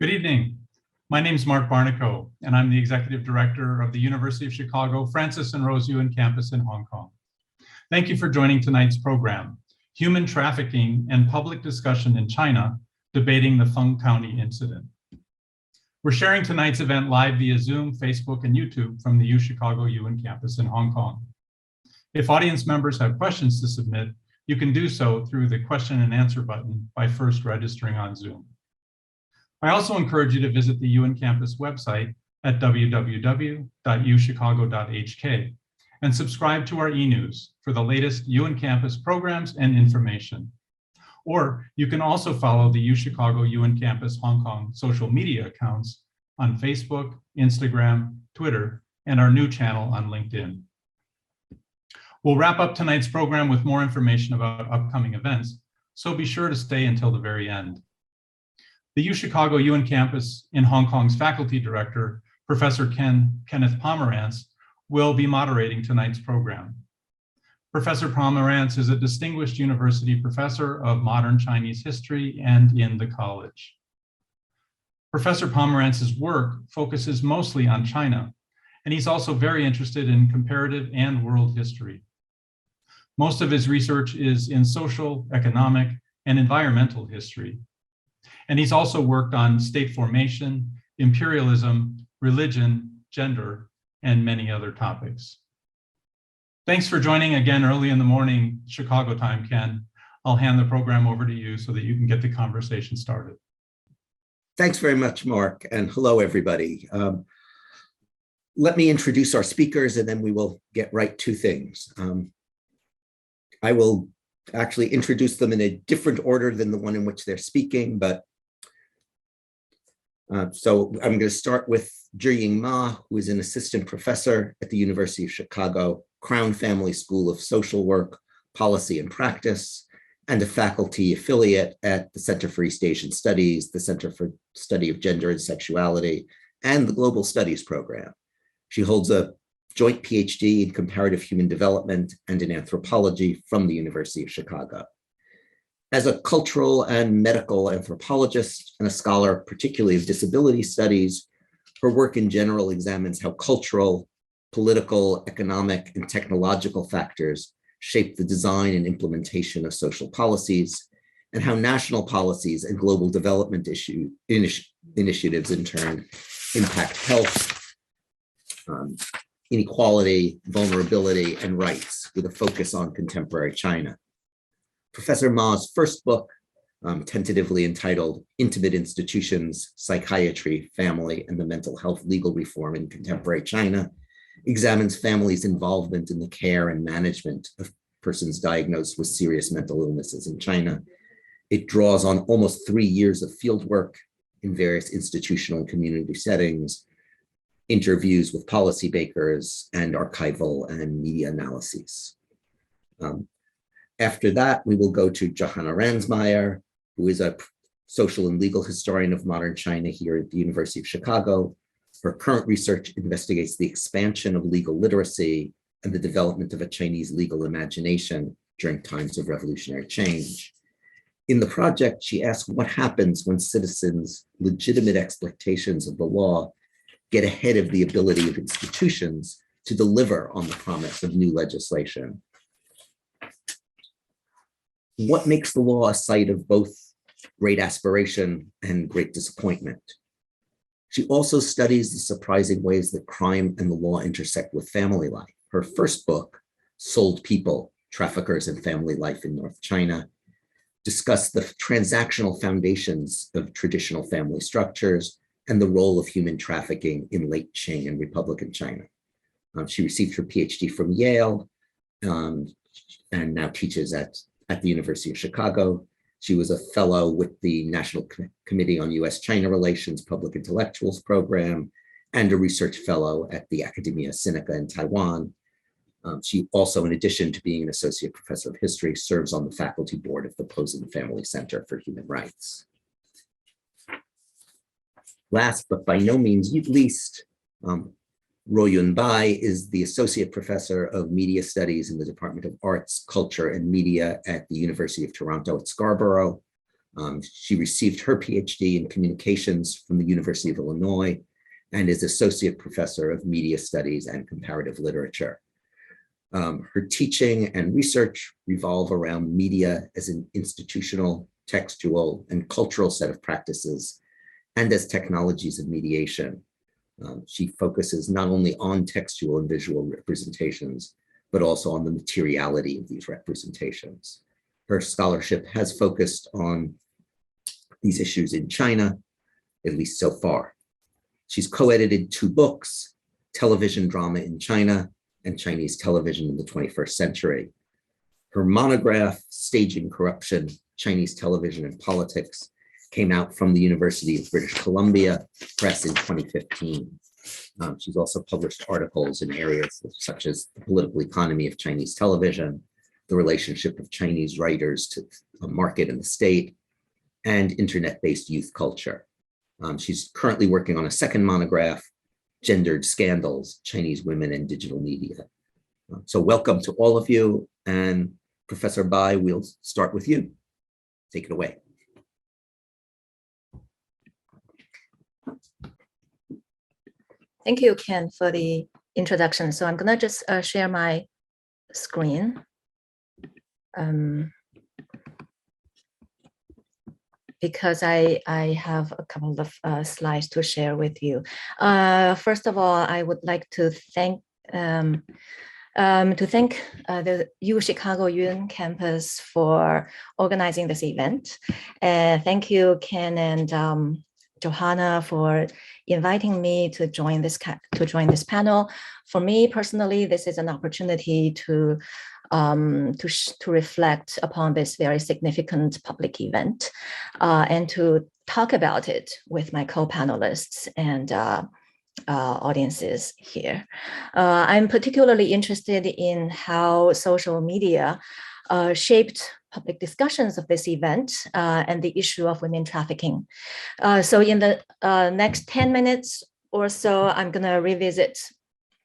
Good evening. My name is Mark Barnico, and I'm the Executive Director of the University of Chicago Francis and Ruoyun campus in Hong Kong. Thank you for joining tonight's program, Human Trafficking and Public Discussion in China, Debating the Feng County Incident. We're sharing tonight's event live via Zoom, Facebook, and YouTube from the UChicago Yunnan campus in Hong Kong. If audience members have questions to submit, you can do so through the question and answer button by first registering on Zoom. I also encourage you to visit the Yunnan campus website at www.uchicago.hk and subscribe to our e-news for the latest Yunnan campus programs and information. Or you can also follow the UChicago Yunnan campus Hong Kong social media accounts on Facebook, Instagram, Twitter, and our new channel on LinkedIn. We'll wrap up tonight's program with more information about upcoming events, so be sure to stay until the very end. The UChicago Yunnan campus in Hong Kong's faculty director, Professor Kenneth Pomerantz, will be moderating tonight's program. Professor Pomerantz is a distinguished university professor of modern Chinese history and in the college. Professor Pomerantz's work focuses mostly on China, and he's also very interested in comparative and world history. Most of his research is in social, economic, and environmental history. And he's also worked on state formation, imperialism, religion, gender, and many other topics. Thanks for joining again early in the morning, Chicago time, Ken. I'll hand the program over to you so that you can get the conversation started. Thanks very much, Mark, and hello, everybody. Let me introduce our speakers, and then we will get right to things. I will actually introduce them in a different order than the one in which they're speaking, but so I'm going to start with Zhiying, who is an assistant professor at the University of Chicago Crown Family School of Social Work, Policy and Practice, and a faculty affiliate at the Center for East Asian Studies, the Center for Study of Gender and Sexuality, and the Global Studies Program. She holds a joint PhD in comparative human development and in anthropology from the University of Chicago. As a cultural and medical anthropologist and a scholar, particularly of disability studies, her work in general examines how cultural, political, economic, and technological factors shape the design and implementation of social policies, and how national policies and global development initiatives in turn impact health, inequality, vulnerability, and rights, with a focus on contemporary China. Professor Ma's first book, tentatively entitled Intimate Institutions, Psychiatry, Family, and the Mental Health Legal Reform in Contemporary China, examines families' involvement in the care and management of persons diagnosed with serious mental illnesses in China. It draws on almost 3 years of fieldwork in various institutional and community settings, interviews with policymakers, and archival and media analyses. After that, we will go to Johanna Ransmeier, who is a social and legal historian of modern China here at the University of Chicago. Her current research investigates the expansion of legal literacy and the development of a Chinese legal imagination during times of revolutionary change. In the project, she asks what happens when citizens' legitimate expectations of the law get ahead of the ability of institutions to deliver on the promise of new legislation. What makes the law a site of both great aspiration and great disappointment? She also studies the surprising ways that crime and the law intersect with family life. Her first book, Sold People, Traffickers and Family Life in North China, discussed the transactional foundations of traditional family structures and the role of human trafficking in late Qing and Republican China. She received her PhD from Yale and now teaches at the University of Chicago. She was a fellow with the National Committee on U.S.-China Relations Public Intellectuals Program and a research fellow at the Academia Sinica in Taiwan. She also, in addition to being an associate professor of history, serves on the faculty board of the Posen Family Center for Human Rights. Last, but by no means least, Ruoyun is the Associate Professor of Media Studies in the Department of Arts, Culture, and Media at the University of Toronto at Scarborough. She received her PhD in communications from the University of Illinois and is associate professor of media studies and comparative literature. Her teaching and research revolve around media as an institutional, textual, and cultural set of practices, and as technologies of mediation. She focuses not only on textual and visual representations, but also on the materiality of these representations. Her scholarship has focused on these issues in China, at least so far. She's co-edited 2 books, Television Drama in China and Chinese Television in the 21st Century. Her monograph, Staging Corruption, Chinese Television and Politics, came out from the University of British Columbia Press in 2015. She's also published articles in areas such as the political economy of Chinese television, the relationship of Chinese writers to the market and the state, and internet-based youth culture. She's currently working on a second monograph, Gendered Scandals, Chinese Women and Digital Media. So welcome to all of you, and Professor Bai, we'll start with you. Take it away. Thank you, Ken, for the introduction. So I'm gonna just share my screen. Because I have a couple of slides to share with you. First of all, I would like to thank the U Chicago Yunnan campus for organizing this event. Thank you, Ken and Johanna, for inviting me to join this panel. For me personally, this is an opportunity to reflect upon this very significant public event and to talk about it with my co-panelists and audiences here. I'm particularly interested in how social media shaped public discussions of this event and the issue of women trafficking. So in the next 10 minutes or so, I'm going to revisit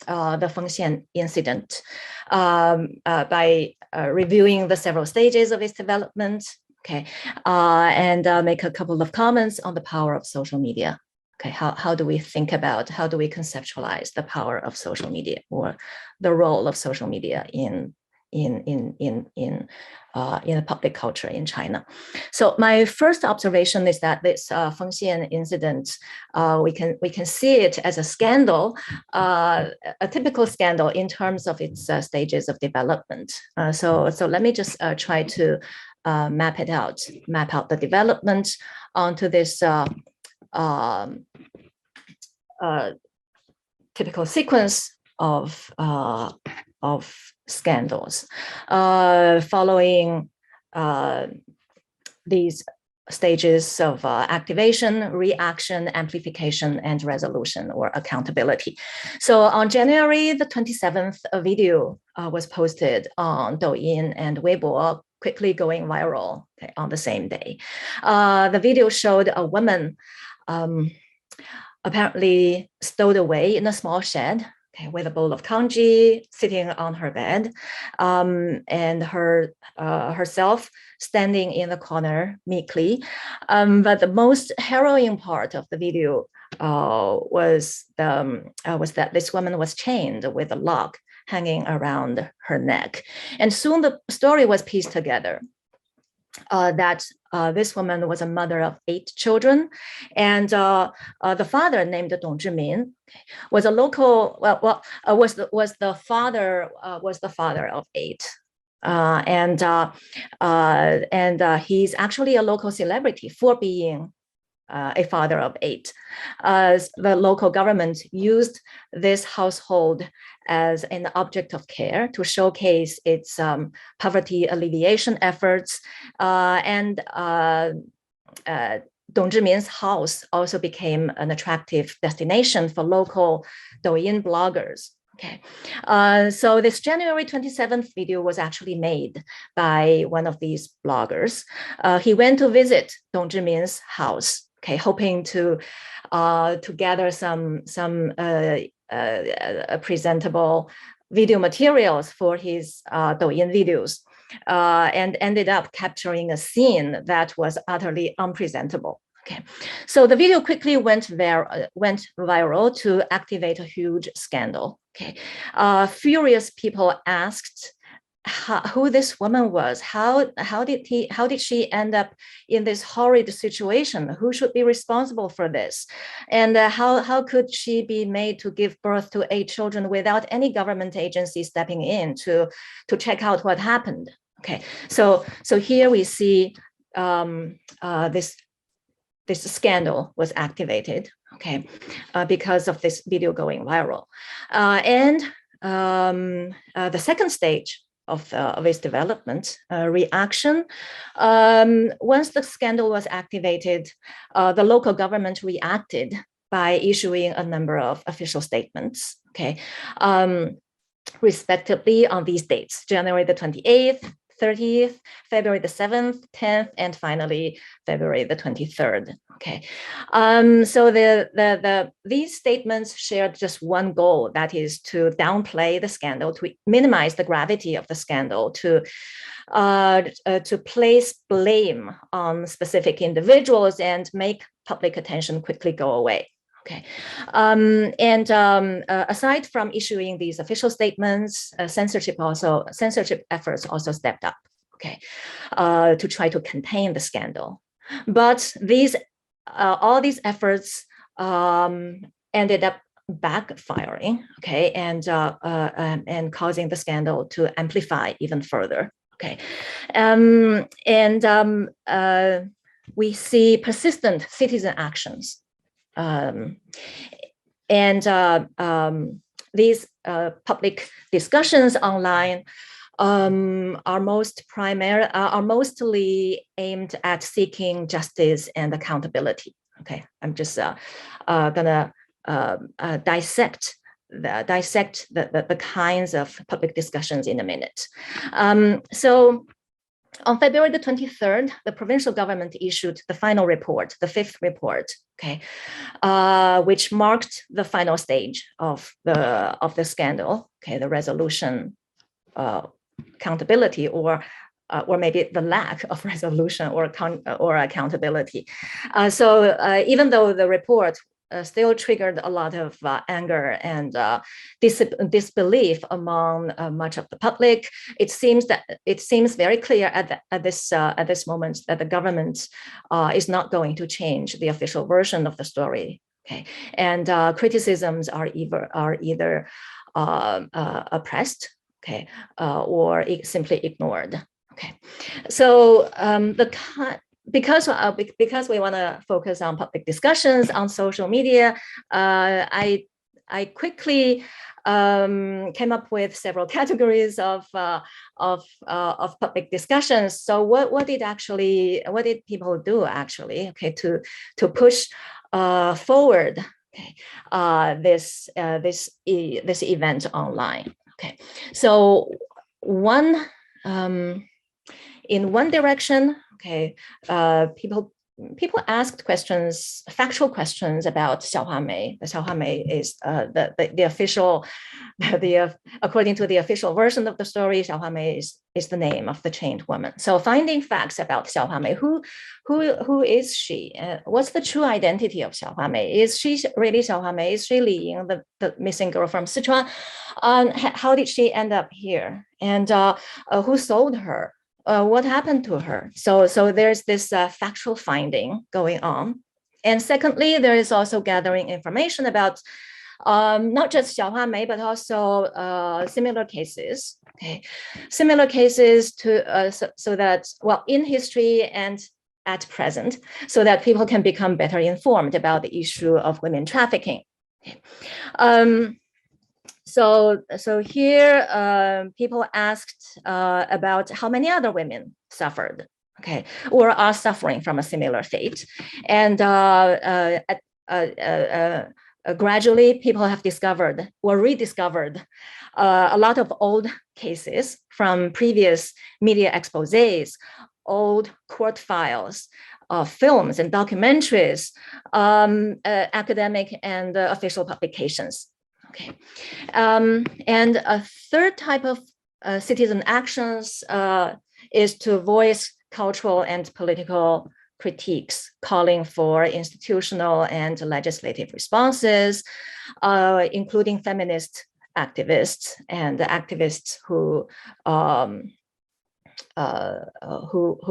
the Feng incident by reviewing the several stages of its development, okay, and make a couple of comments on the power of social media. Okay, how do we think about, how do we conceptualize the power of social media or the role of social media in the public culture in China? So my first observation is that this Feng incident, we can see it as a scandal, a typical scandal in terms of its stages of development. So let me just try to map out the development onto this typical sequence of scandals following these stages of activation, reaction, amplification, and resolution or accountability. So on January the 27th, a video was posted on Douyin and Weibo, quickly going viral, okay, on the same day. The video showed a woman apparently stowed away in a small shed, okay, with a bowl of congee sitting on her bed, and herself standing in the corner meekly. But the most harrowing part of the video was that this woman was chained with a lock hanging around her neck. And soon the story was pieced together. That this woman was a mother of 8 children, and the father, named Dong Zhimin, was a local. Was the father of 8, and he's actually a local celebrity for being a father of 8. The local government used this household as an object of care to showcase its poverty alleviation efforts. And Dong Zhimin's house also became an attractive destination for local Douyin bloggers. Okay, so this January 27th video was actually made by one of these bloggers. He went to visit Dong Zhimin's house, okay, hoping to gather some presentable video materials for his Douyin videos. and ended up capturing a scene that was utterly unpresentable. Okay, so the video quickly went viral to activate a huge scandal. Okay, furious people asked who this woman was. How did she end up in this horrid situation? Who should be responsible for this? And how could she be made to give birth to 8 children without any government agency stepping in to check out what happened? Okay, so here we see this scandal was activated, okay, because of this video going viral. And the second stage of its development, reaction. Once the scandal was activated, the local government reacted by issuing a number of official statements, okay, respectively on these dates, January the 28th, 30th, February the 7th, 10th, and finally February the 23rd. Okay, so these statements shared just one goal, that is to downplay the scandal, to minimize the gravity of the scandal, to place blame on specific individuals and make public attention quickly go away. Okay, aside from issuing these official statements, censorship efforts also stepped up, okay, to try to contain the scandal. But all these efforts ended up backfiring, okay, and causing the scandal to amplify even further. Okay, we see persistent citizen actions. These public discussions online are mostly aimed at seeking justice and accountability. Okay, I'm just gonna dissect the kinds of public discussions in a minute. So on February the 23rd, the provincial government issued the final report, the 5th report, okay, which marked the final stage of the scandal, okay, the resolution, accountability, or maybe the lack of resolution or accountability. So even though the report still triggered a lot of anger and disbelief among much of the public, it seems very clear at this moment that the government is not going to change the official version of the story. Okay, and criticisms are either oppressed, okay, or simply ignored. Okay, so because we want to focus on public discussions on social media, I quickly came up with several categories of public discussions. So what did people do actually, okay, to push forward, okay, this event online? Okay, so in one direction, okay, people asked questions, factual questions about Xiaohua. The Xiaohua is the official, according to the official version of the story, Xiaohua is the name of the chained woman. So finding facts about Xiaohua, who is she? What's the true identity of Xiaohua? Is she really Xiaohua? Is she Zhiying, the missing girl from Sichuan? How did she end up here? And who sold her? What happened to her? So there's this factual finding going on. And secondly, there is also gathering information about not just Xiaohua, but also similar cases. Okay, similar cases to so that, well, in history and at present, so that people can become better informed about the issue of women trafficking. Okay. So here, people asked about how many other women suffered, okay, or are suffering from a similar fate, and gradually, people have discovered or rediscovered a lot of old cases from previous media exposés, old court files, films and documentaries, academic and official publications. Okay, and a third type of citizen actions is to voice cultural and political critiques, calling for institutional and legislative responses, including feminist activists and activists who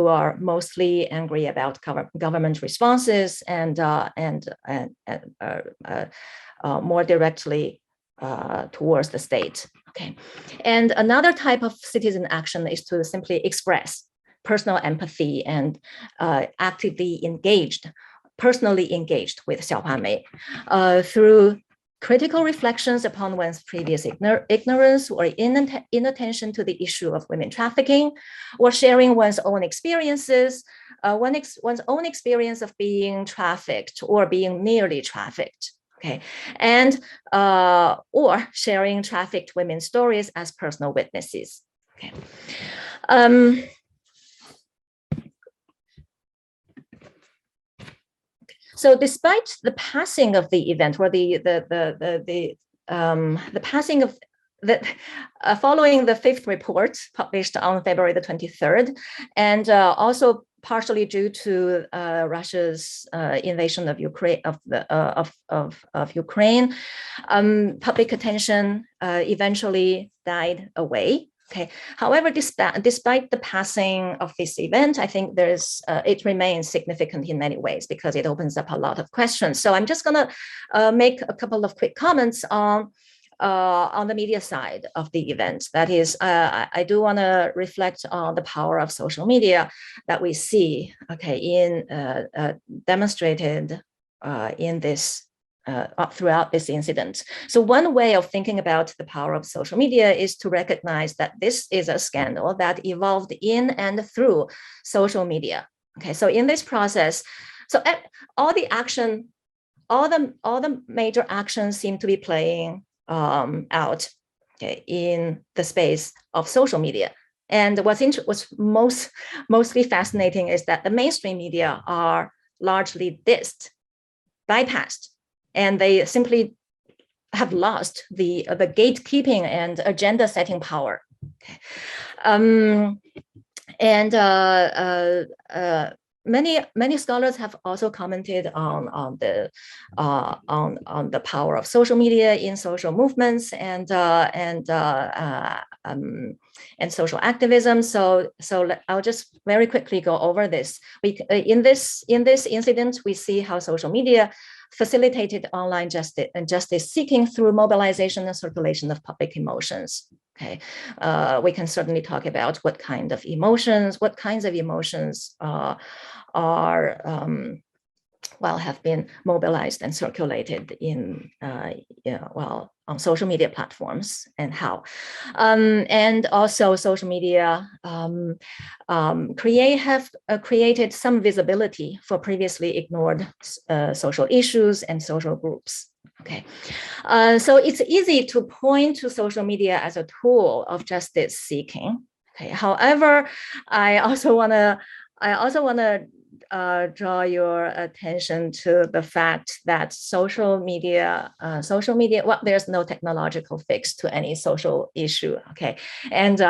are mostly angry about government responses and more directly towards the state. Okay, and another type of citizen action is to simply express personal empathy and actively engaged, personally engaged with Xiaohua through critical reflections upon one's previous ignorance or inattention to the issue of women trafficking, or sharing one's own experiences, one's own experience of being trafficked or being nearly trafficked. Okay, and or sharing trafficked women's stories as personal witnesses. Okay. So despite the passing of the event, or the passing of following the fifth report published on February the 23rd, and also partially due to Russia's invasion of Ukraine, Ukraine, public attention eventually died away. Okay. However, despite the passing of this event, I think it remains significant in many ways because it opens up a lot of questions. So I'm just going to make a couple of quick comments on the media side of the event. That is, I do want to reflect on the power of social media that we see, okay, demonstrated in this throughout this incident. So one way of thinking about the power of social media is to recognize that this is a scandal that evolved in and through social media. Okay, so in this process, so all the major actions seem to be playing out, okay, in the space of social media. And what's mostly fascinating is that the mainstream media are largely bypassed, and they simply have lost the gatekeeping and agenda setting power. Okay. Many scholars have also commented on the power of social media in social movements and social activism. So I'll just very quickly go over this. In this incident, we see how social media facilitated online justice seeking through mobilization and circulation of public emotions. Okay, we can certainly talk about what kinds of emotions have been mobilized and circulated on social media platforms, and how. And also social media have created some visibility for previously ignored social issues and social groups. Okay, so it's easy to point to social media as a tool of justice seeking. Okay, however, I also want to draw your attention to the fact that social media, well, there's no technological fix to any social issue. Okay, and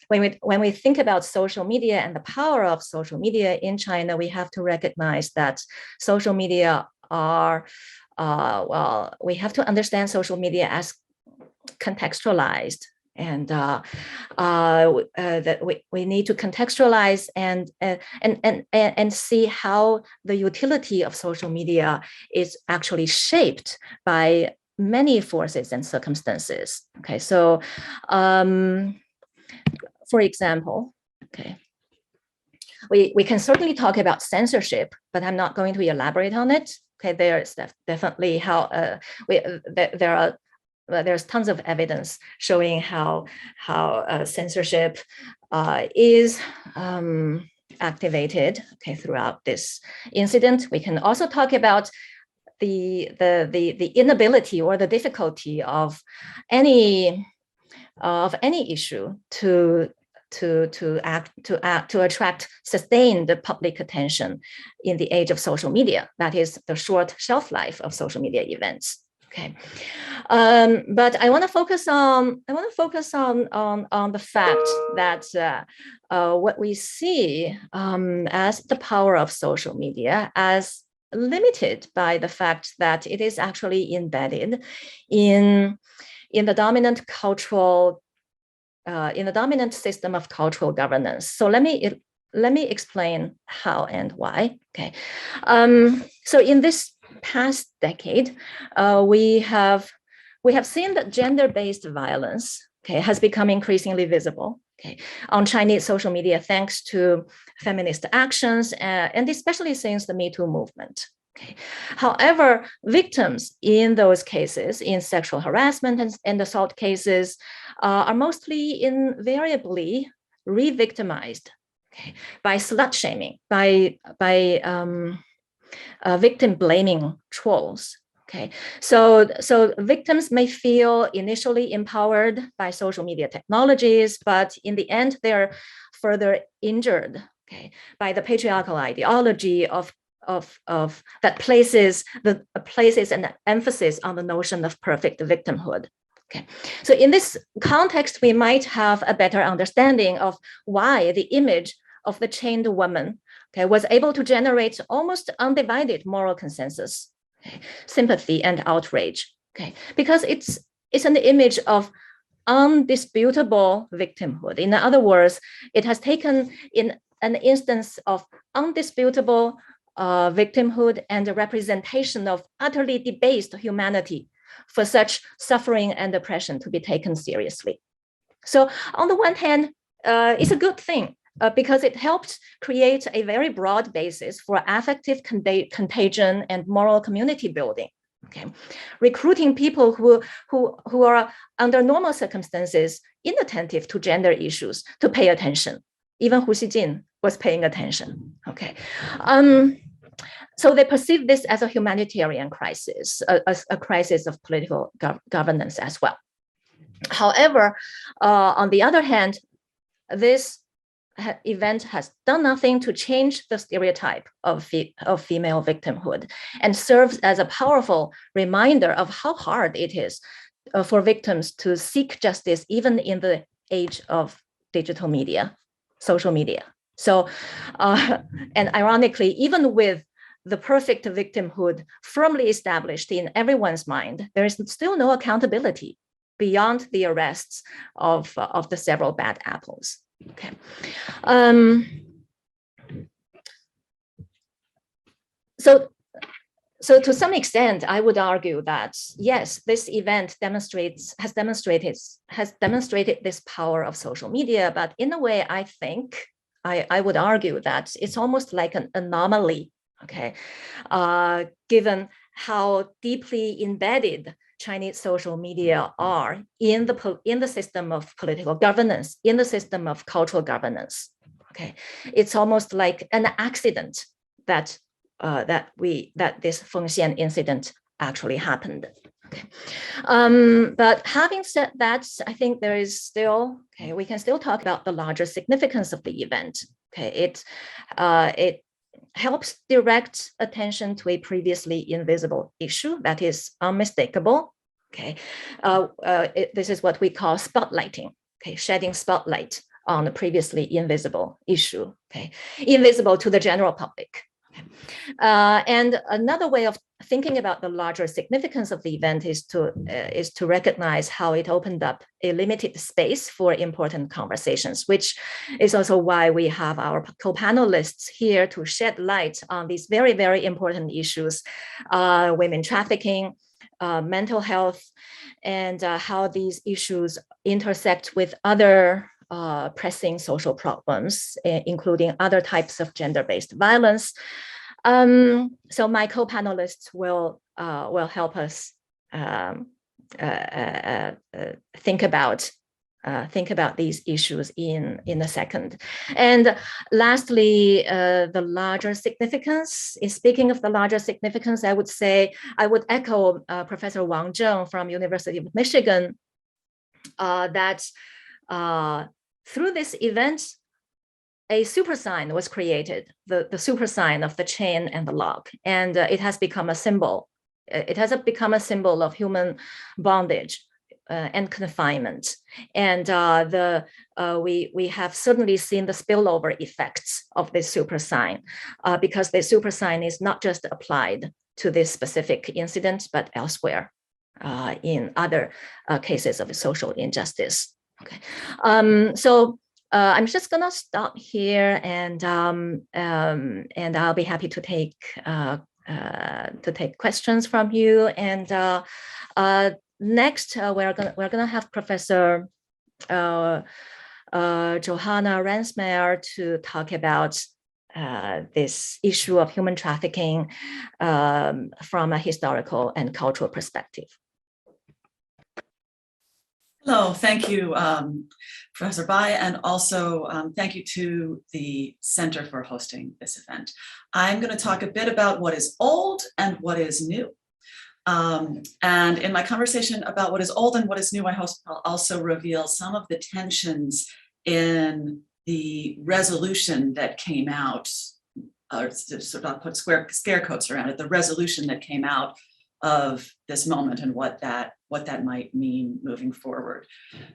when we think about social media and the power of social media in China, we have to recognize that social media are we have to understand social media as contextualized, and that we need to contextualize and see how the utility of social media is actually shaped by many forces and circumstances. Okay, so for example, okay, we can certainly talk about censorship, but I'm not going to elaborate on it. Okay, there's definitely how there's tons of evidence showing how censorship is activated, okay, throughout this incident. We can also talk about the inability or the difficulty of any issue to attract sustained public attention in the age of social media. That is the short shelf life of social media events. Okay, but I want to focus on the fact that what we see as the power of social media as limited by the fact that it is actually embedded in the dominant cultural in the dominant system of cultural governance. So let me explain how and why. Okay, so in this past decade, we have seen that gender-based violence, okay, has become increasingly visible, okay, on Chinese social media thanks to feminist actions and especially since the Me Too movement. Okay. However, victims in those cases, in sexual harassment and assault cases, are mostly invariably re-victimized, okay, by slut shaming, by victim blaming trolls. Okay, so victims may feel initially empowered by social media technologies, but in the end, they're further injured, okay, by the patriarchal ideology of that places an emphasis on the notion of perfect victimhood. Okay, so in this context, we might have a better understanding of why the image of the chained woman, okay, was able to generate almost undivided moral consensus, okay, sympathy and outrage, okay, because it's an image of undisputable victimhood. In other words, it has taken in an instance of undisputable victimhood and a representation of utterly debased humanity for such suffering and oppression to be taken seriously. So on the one hand, it's a good thing because it helped create a very broad basis for affective contagion and moral community building. Okay, recruiting people who are under normal circumstances inattentive to gender issues to pay attention. Even Hu Xijin was paying attention. Okay. So they perceive this as a humanitarian crisis, a crisis of political governance as well. However, on the other hand, this event has done nothing to change the stereotype of female victimhood and serves as a powerful reminder of how hard it is for victims to seek justice even in the age of digital media, social media. So, and ironically, even with the perfect victimhood firmly established in everyone's mind, there is still no accountability beyond the arrests of the several bad apples. Okay. So to some extent, I would argue that yes, this event has demonstrated this power of social media, but in a way, I think I would argue that it's almost like an anomaly. Okay, given how deeply embedded Chinese social media are in the system of political governance, in the system of cultural governance. Okay, it's almost like an accident that this Feng incident actually happened. Okay. But having said that, I think there is still we can still talk about the larger significance of the event. Okay, it helps direct attention to a previously invisible issue that is unmistakable. Okay, this is what we call spotlighting. Okay, shedding spotlight on a previously invisible issue. Okay, invisible to the general public. Okay. And another way of thinking about the larger significance of the event is to recognize how it opened up a limited space for important conversations, which is also why we have our co-panelists here to shed light on these very, very important issues, women trafficking, mental health, and how these issues intersect with other pressing social problems, including other types of gender-based violence. So my co-panelists will help us think about these issues in a second. And lastly, the larger significance. Speaking of the larger significance, I would echo Professor Wang Zheng from University of Michigan that through this event, a super sign was created, the super sign of the chain and the log, and it has become a symbol it has become a symbol of human bondage and confinement. And we have certainly seen the spillover effects of this super sign, because the super sign is not just applied to this specific incident, but elsewhere in other cases of social injustice. Okay, so I'm just gonna stop here, and I'll be happy to take questions from you. And next, we're gonna have Professor Johanna Ransmeier to talk about this issue of human trafficking from a historical and cultural perspective. Hello, thank you, Professor Bai, and also thank you to the Center for hosting this event. I'm going to talk a bit about what is old and what is new. And in my conversation about what is old and what is new, I hope I'll also reveal some of the tensions in the resolution that came out, or sort of put scare quotes around it, the resolution that came out of this moment and what that might mean moving forward.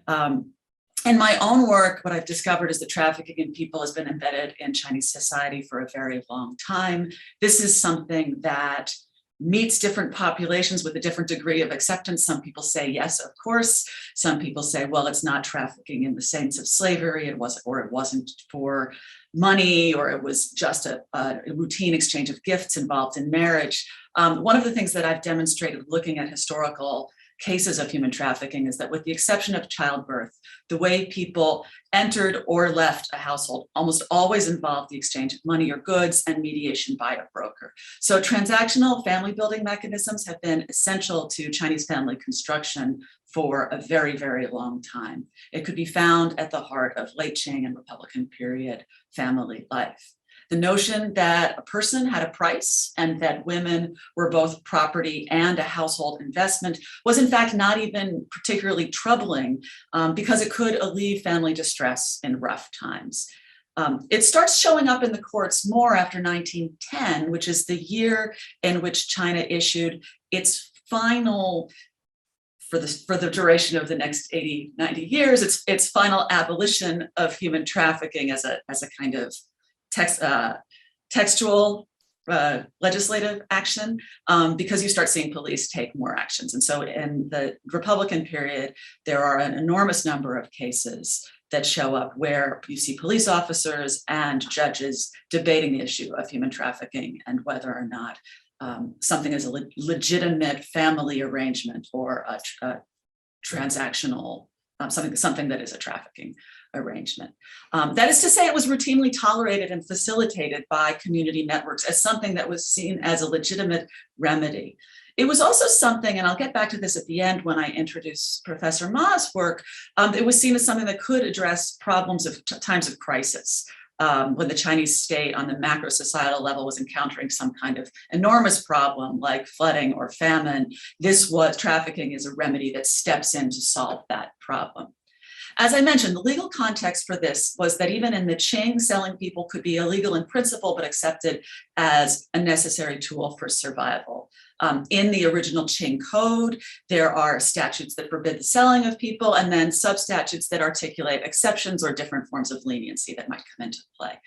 In my own work, what I've discovered is that trafficking in people has been embedded in Chinese society for a very long time. This is something that meets different populations with a different degree of acceptance. Some people say, yes, of course. Some people say, well, it's not trafficking in the sense of slavery, it wasn't for money, or it was just a routine exchange of gifts involved in marriage. One of the things that I've demonstrated looking at historical cases of human trafficking is that, with the exception of childbirth, the way people entered or left a household almost always involved the exchange of money or goods and mediation by a broker. So transactional family building mechanisms have been essential to Chinese family construction for a very, very long time. It could be found at the heart of late Qing and Republican period family life. The notion that a person had a price and that women were both property and a household investment was in fact not even particularly troubling, because it could alleviate family distress in rough times. It starts showing up in the courts more after 1910, which is the year in which China issued its final, for the duration of the next 80, 90 years, its final abolition of human trafficking as a kind of textual legislative action, because you start seeing police take more actions. And so in the Republican period, there are an enormous number of cases that show up where you see police officers and judges debating the issue of human trafficking and whether or not something is a legitimate family arrangement or a transactional, something that is a trafficking arrangement. That is to say, it was routinely tolerated and facilitated by community networks as something that was seen as a legitimate remedy. It was also something, and I'll get back to this at the end when I introduce Professor Ma's work, it was seen as something that could address problems of times of crisis. When the Chinese state on the macro societal level was encountering some kind of enormous problem like flooding or famine, trafficking is a remedy that steps in to solve that problem. As I mentioned, the legal context for this was that even in the Qing, selling people could be illegal in principle, but accepted as a necessary tool for survival. In the original Qing code, there are statutes that forbid the selling of people, and then sub-statutes that articulate exceptions or different forms of leniency that might come into play.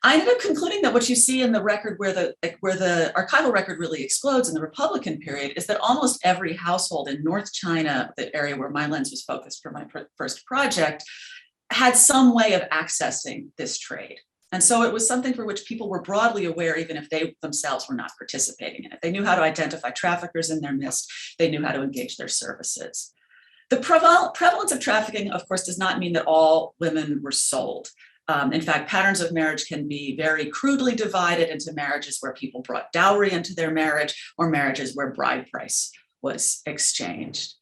I ended up concluding that what you see in the record where the archival record really explodes in the Republican period is that almost every household in North China, the area where my lens was focused for my first project, had some way of accessing this trade. And so it was something for which people were broadly aware, even if they themselves were not participating in it. They knew how to identify traffickers in their midst. They knew how to engage their services. The prevalence of trafficking, of course, does not mean that all women were sold. In fact, patterns of marriage can be very crudely divided into marriages where people brought dowry into their marriage or marriages where bride price was exchanged.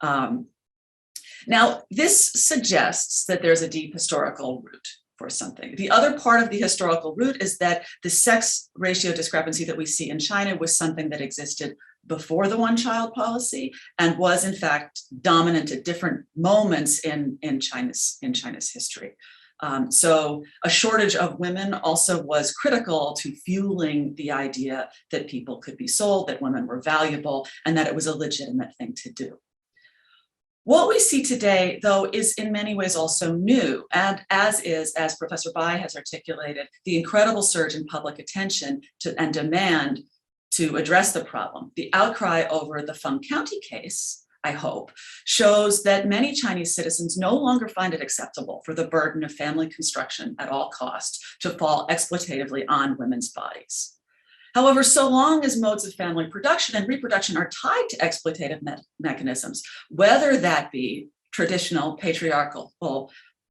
Now, this suggests that there's a deep historical root for something. The other part of the historical root is that the sex ratio discrepancy that we see in China was something that existed before the one-child policy and was in fact dominant at different moments in China's history. So a shortage of women also was critical to fueling the idea that people could be sold, that women were valuable, and that it was a legitimate thing to do. What we see today, though, is in many ways also new, and as Professor Bai has articulated, the incredible surge in public attention and demand to address the problem. The outcry over the Feng County case, I hope, shows that many Chinese citizens no longer find it acceptable for the burden of family construction at all costs to fall exploitatively on women's bodies. However, so long as modes of family production and reproduction are tied to exploitative mechanisms, whether that be traditional patriarchal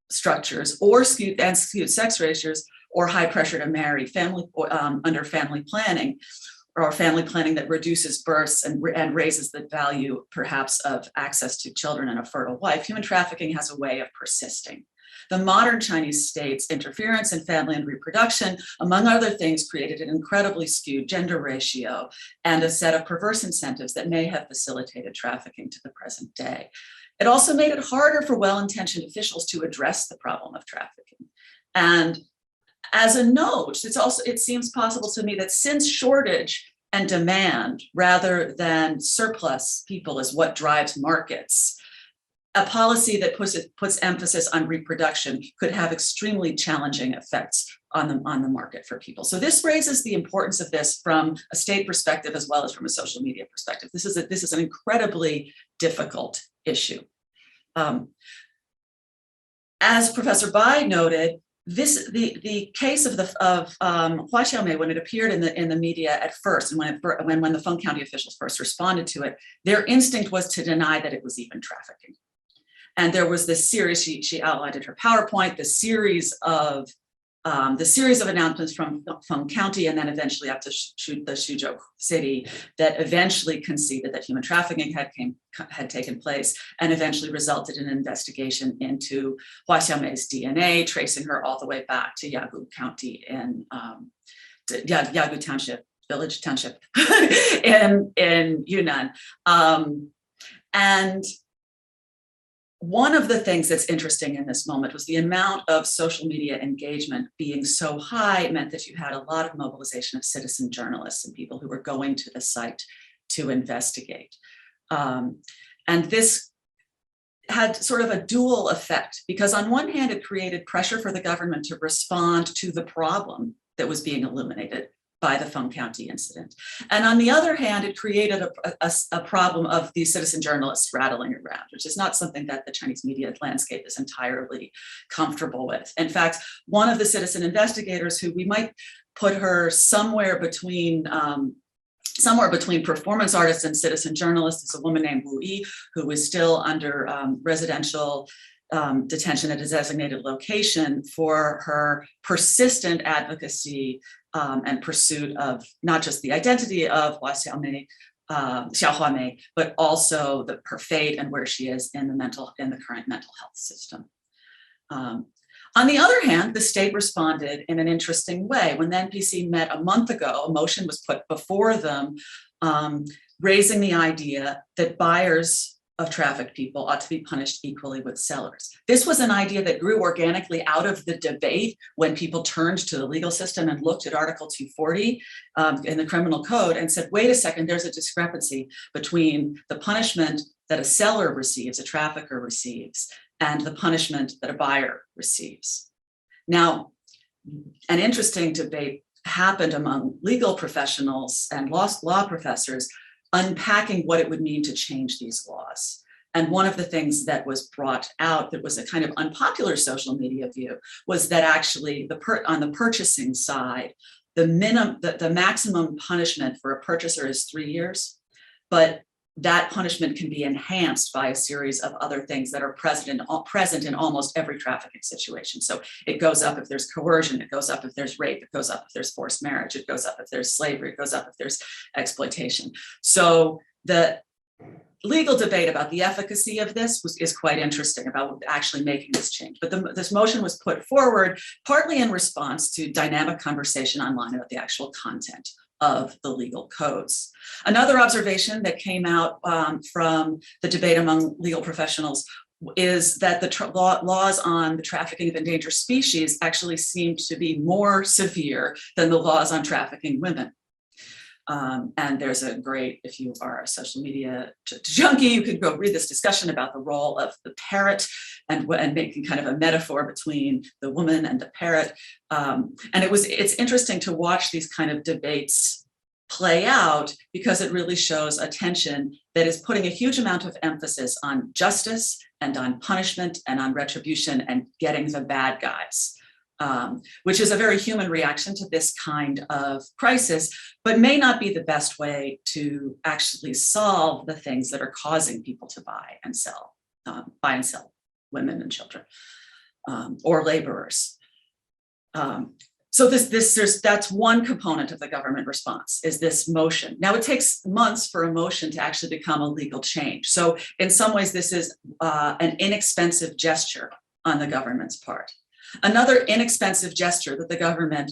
structures or skewed sex ratios or high pressure to marry under family planning, or family planning that reduces births and raises the value perhaps of access to children and a fertile wife, human trafficking has a way of persisting. The modern Chinese state's interference in family and reproduction, among other things, created an incredibly skewed gender ratio and a set of perverse incentives that may have facilitated trafficking to the present day. It also made it harder for well-intentioned officials to address the problem of trafficking. And as a note, it seems possible to me that since shortage and demand rather than surplus people is what drives markets, a policy that puts emphasis on reproduction could have extremely challenging effects on the market for people. So this raises the importance of this from a state perspective as well as from a social media perspective. This is an incredibly difficult issue. As Professor Bai noted, the case of Hua Xiaomei, when it appeared in the media at first, and when the Feng County officials first responded to it, their instinct was to deny that it was even trafficking. And there was this series, she outlined in her PowerPoint, the series of announcements from Feng County and then eventually up to the Suzhou city that eventually conceded that human trafficking had taken place and eventually resulted in an investigation into Hua Xiaomei's DNA, tracing her all the way back to Yagu County in Yagu Township, Village Township in Yunnan. And one of the things that's interesting in this moment was the amount of social media engagement being so high meant that you had a lot of mobilization of citizen journalists and people who were going to the site to investigate. And this had sort of a dual effect because on one hand, it created pressure for the government to respond to the problem that was being illuminated by the Feng County incident. And on the other hand, it created a problem of these citizen journalists rattling around, which is not something that the Chinese media landscape is entirely comfortable with. In fact, one of the citizen investigators, who we might put her somewhere between performance artists and citizen journalists, is a woman named Wu Yi, who is still under residential detention at a designated location for her persistent advocacy and pursuit of not just the identity of Hua Xiaomei, Xiao Huamei, but also her fate and where she is in the current mental health system. On the other hand, the state responded in an interesting way. When the NPC met a month ago, a motion was put before them, raising the idea that buyers of trafficked people ought to be punished equally with sellers. This was an idea that grew organically out of the debate when people turned to the legal system and looked at Article 240 in the criminal code and said, wait a second, there's a discrepancy between the punishment that a seller receives, a trafficker receives, and the punishment that a buyer receives. Now, an interesting debate happened among legal professionals and law professors unpacking what it would mean to change these laws. And one of the things that was brought out that was a kind of unpopular social media view was that actually on the purchasing side, the maximum punishment for a purchaser is 3 years, but that punishment can be enhanced by a series of other things that are present in almost every trafficking situation. So it goes up if there's coercion, it goes up if there's rape, it goes up if there's forced marriage, it goes up if there's slavery, it goes up if there's exploitation. So the legal debate about the efficacy of this is quite interesting about actually making this change. But this motion was put forward partly in response to dynamic conversation online about the actual content of the legal codes. Another observation that came out from the debate among legal professionals is that the laws on the trafficking of endangered species actually seem to be more severe than the laws on trafficking women. And there's a great, if you are a social media junkie, you could go read this discussion about the role of the parrot and making kind of a metaphor between the woman and the parrot. And it's interesting to watch these kind of debates play out, because it really shows a tension that is putting a huge amount of emphasis on justice and on punishment and on retribution and getting the bad guys. Which is a very human reaction to this kind of crisis, but may not be the best way to actually solve the things that are causing people to buy and sell women and children, or laborers. So that's one component of the government response, is this motion. Now, it takes months for a motion to actually become a legal change. So in some ways, this is an inexpensive gesture on the government's part. Another inexpensive gesture that the government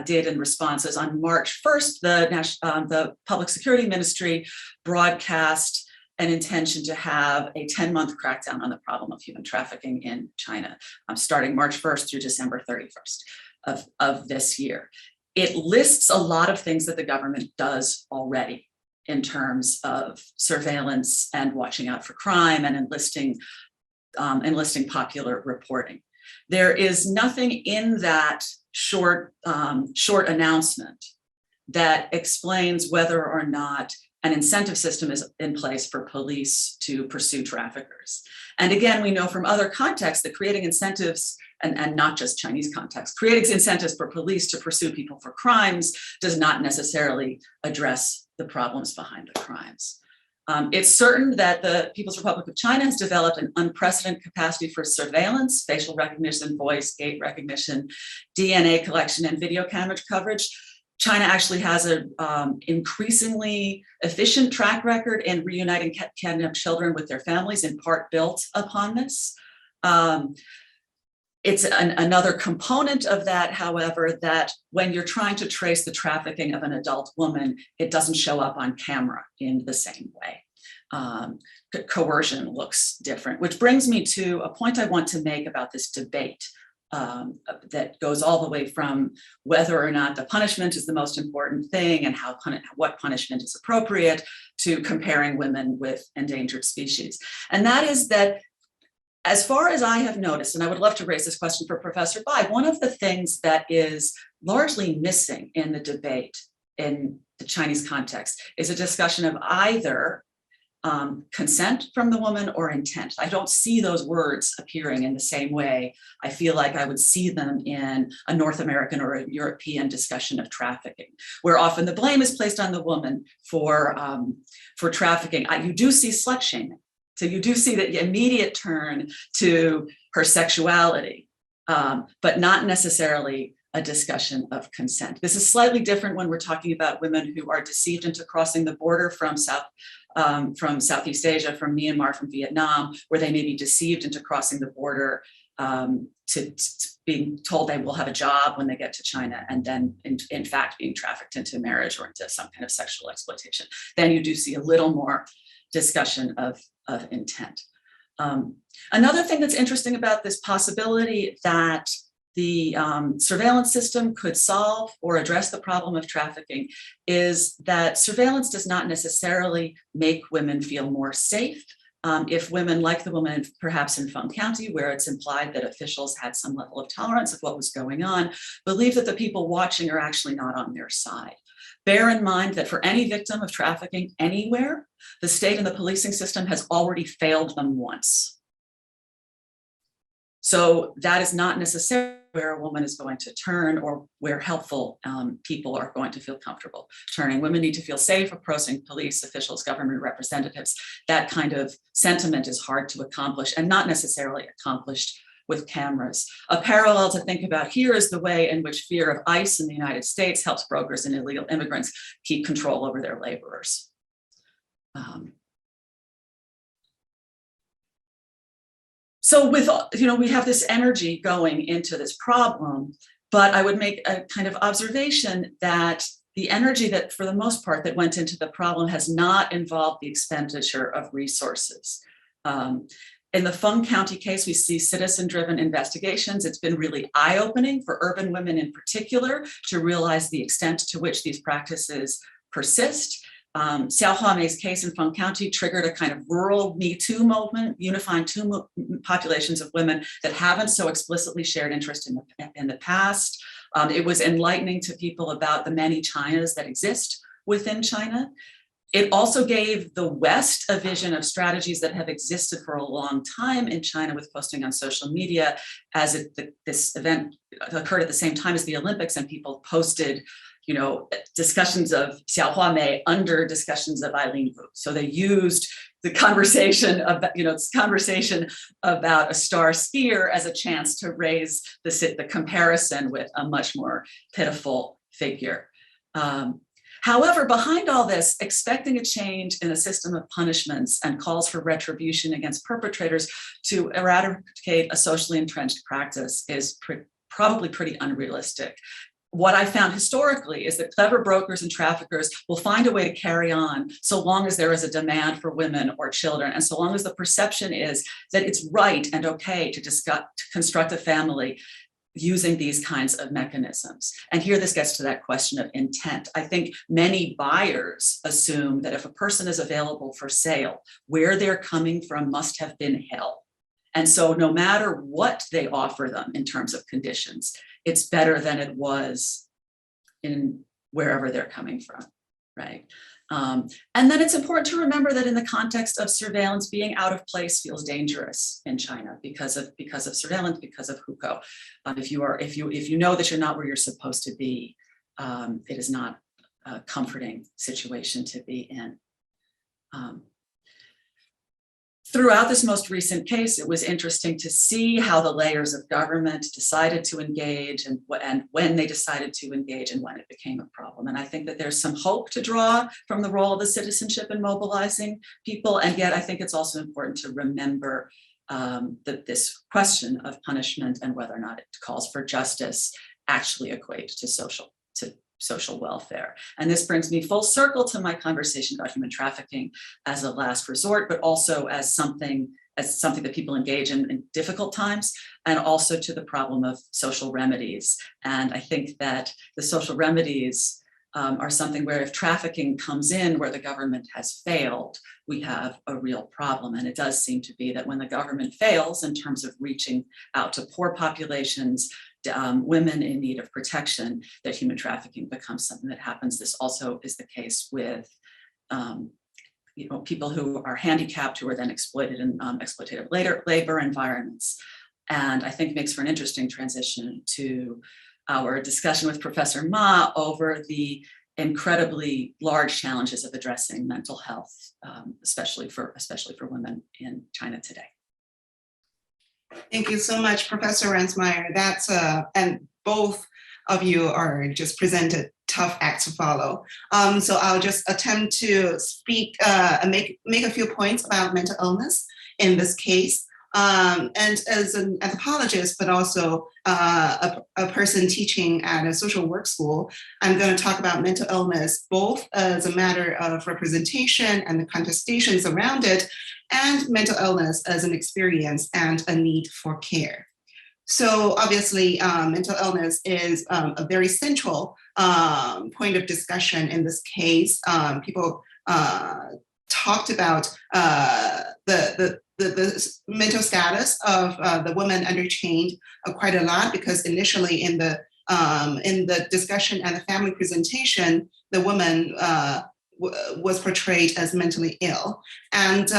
did in response is on March 1st, the Public Security Ministry broadcast an intention to have a 10-month crackdown on the problem of human trafficking in China, starting March 1st through December 31st of this year. It lists a lot of things that the government does already in terms of surveillance and watching out for crime and enlisting popular reporting. There is nothing in that short announcement that explains whether or not an incentive system is in place for police to pursue traffickers. And again, we know from other contexts that creating incentives, and not just Chinese context, creating incentives for police to pursue people for crimes does not necessarily address the problems behind the crimes. It's certain that the People's Republic of China has developed an unprecedented capacity for surveillance, facial recognition, voice, gait recognition, DNA collection, and video camera coverage. China actually has an increasingly efficient track record in reuniting kidnapped children with their families, in part built upon this. It's another component of that, however, that when you're trying to trace the trafficking of an adult woman, it doesn't show up on camera in the same way. Coercion looks different, which brings me to a point I want to make about this debate that goes all the way from whether or not the punishment is the most important thing and what punishment is appropriate, to comparing women with endangered species. And that is that, as far as I have noticed, and I would love to raise this question for Professor Bai, one of the things that is largely missing in the debate in the Chinese context is a discussion of either consent from the woman or intent. I don't see those words appearing in the same way I feel like I would see them in a North American or a European discussion of trafficking, where often the blame is placed on the woman for trafficking. You do see slut shaming. So you do see the immediate turn to her sexuality, but not necessarily a discussion of consent. This is slightly different when we're talking about women who are deceived into crossing the border from Southeast Asia, from Myanmar, from Vietnam, where they may be deceived into crossing the border to being told they will have a job when they get to China, and then in fact being trafficked into marriage or into some kind of sexual exploitation. Then you do see a little more discussion of intent. Another thing that's interesting about this possibility that the surveillance system could solve or address the problem of trafficking is that surveillance does not necessarily make women feel more safe. If women, like the woman perhaps in Feng County, where it's implied that officials had some level of tolerance of what was going on, believe that the people watching are actually not on their side. Bear in mind that for any victim of trafficking anywhere, the state and the policing system has already failed them once. So that is not necessarily where a woman is going to turn, or where helpful people are going to feel comfortable turning. Women need to feel safe approaching police officials, government representatives. That kind of sentiment is hard to accomplish, and not necessarily accomplished with cameras. A parallel to think about here is the way in which fear of ICE in the United States helps brokers and illegal immigrants keep control over their laborers. So with, we have this energy going into this problem, but I would make a kind of observation that the energy that, for the most part, that went into the problem has not involved the expenditure of resources. In the Feng County case, we see citizen-driven investigations. It's been really eye-opening for urban women in particular to realize the extent to which these practices persist. Xiao Huamei's case in Feng County triggered a kind of rural Me Too movement, unifying two populations of women that haven't so explicitly shared interest in the past. It was enlightening to people about the many Chinas that exist within China. It also gave the West a vision of strategies that have existed for a long time in China with posting on social media, as this event occurred at the same time as the Olympics, and people posted discussions of Xiao Huamei under discussions of Eileen Wu. So they used the conversation about, about a star skier as a chance to raise the comparison with a much more pitiful figure. However, behind all this, expecting a change in a system of punishments and calls for retribution against perpetrators to eradicate a socially entrenched practice is probably pretty unrealistic. What I found historically is that clever brokers and traffickers will find a way to carry on so long as there is a demand for women or children, and so long as the perception is that it's right and okay to construct a family using these kinds of mechanisms. And here this gets to that question of intent. I think many buyers assume that if a person is available for sale, where they're coming from must have been hell. And so no matter what they offer them in terms of conditions, it's better than it was in wherever they're coming from, right? And then it's important to remember that in the context of surveillance, being out of place feels dangerous in China because of surveillance, because of hukou. If you know that you're not where you're supposed to be, it is not a comforting situation to be in. Throughout this most recent case, it was interesting to see how the layers of government decided to engage and when they decided to engage and when it became a problem. And I think that there's some hope to draw from the role of the citizenship in mobilizing people. And yet I think it's also important to remember that this question of punishment and whether or not it calls for justice actually equate to social welfare. And this brings me full circle to my conversation about human trafficking as a last resort, but also as something that people engage in difficult times, and also to the problem of social remedies. And I think that the social remedies are something where if trafficking comes in where the government has failed, we have a real problem. And it does seem to be that when the government fails in terms of reaching out to poor populations, women in need of protection, that human trafficking becomes something that happens. This also is the case with people who are handicapped, who are then exploited in exploitative labor environments. And I think makes for an interesting transition to our discussion with Professor Ma over the incredibly large challenges of addressing mental health, especially for women in China today. Thank you so much, Professor Ransmeier. That's and both of you are just presented tough acts to follow. So I'll just attempt to speak and make a few points about mental illness in this case. And as an anthropologist, but also a person teaching at a social work school, I'm going to talk about mental illness both as a matter of representation and the contestations around it, and mental illness as an experience and a need for care. So obviously, mental illness is a very central point of discussion in this case. People talked about the mental status of the woman under chained quite a lot, because initially in the discussion and the family presentation, the woman was portrayed as mentally ill, and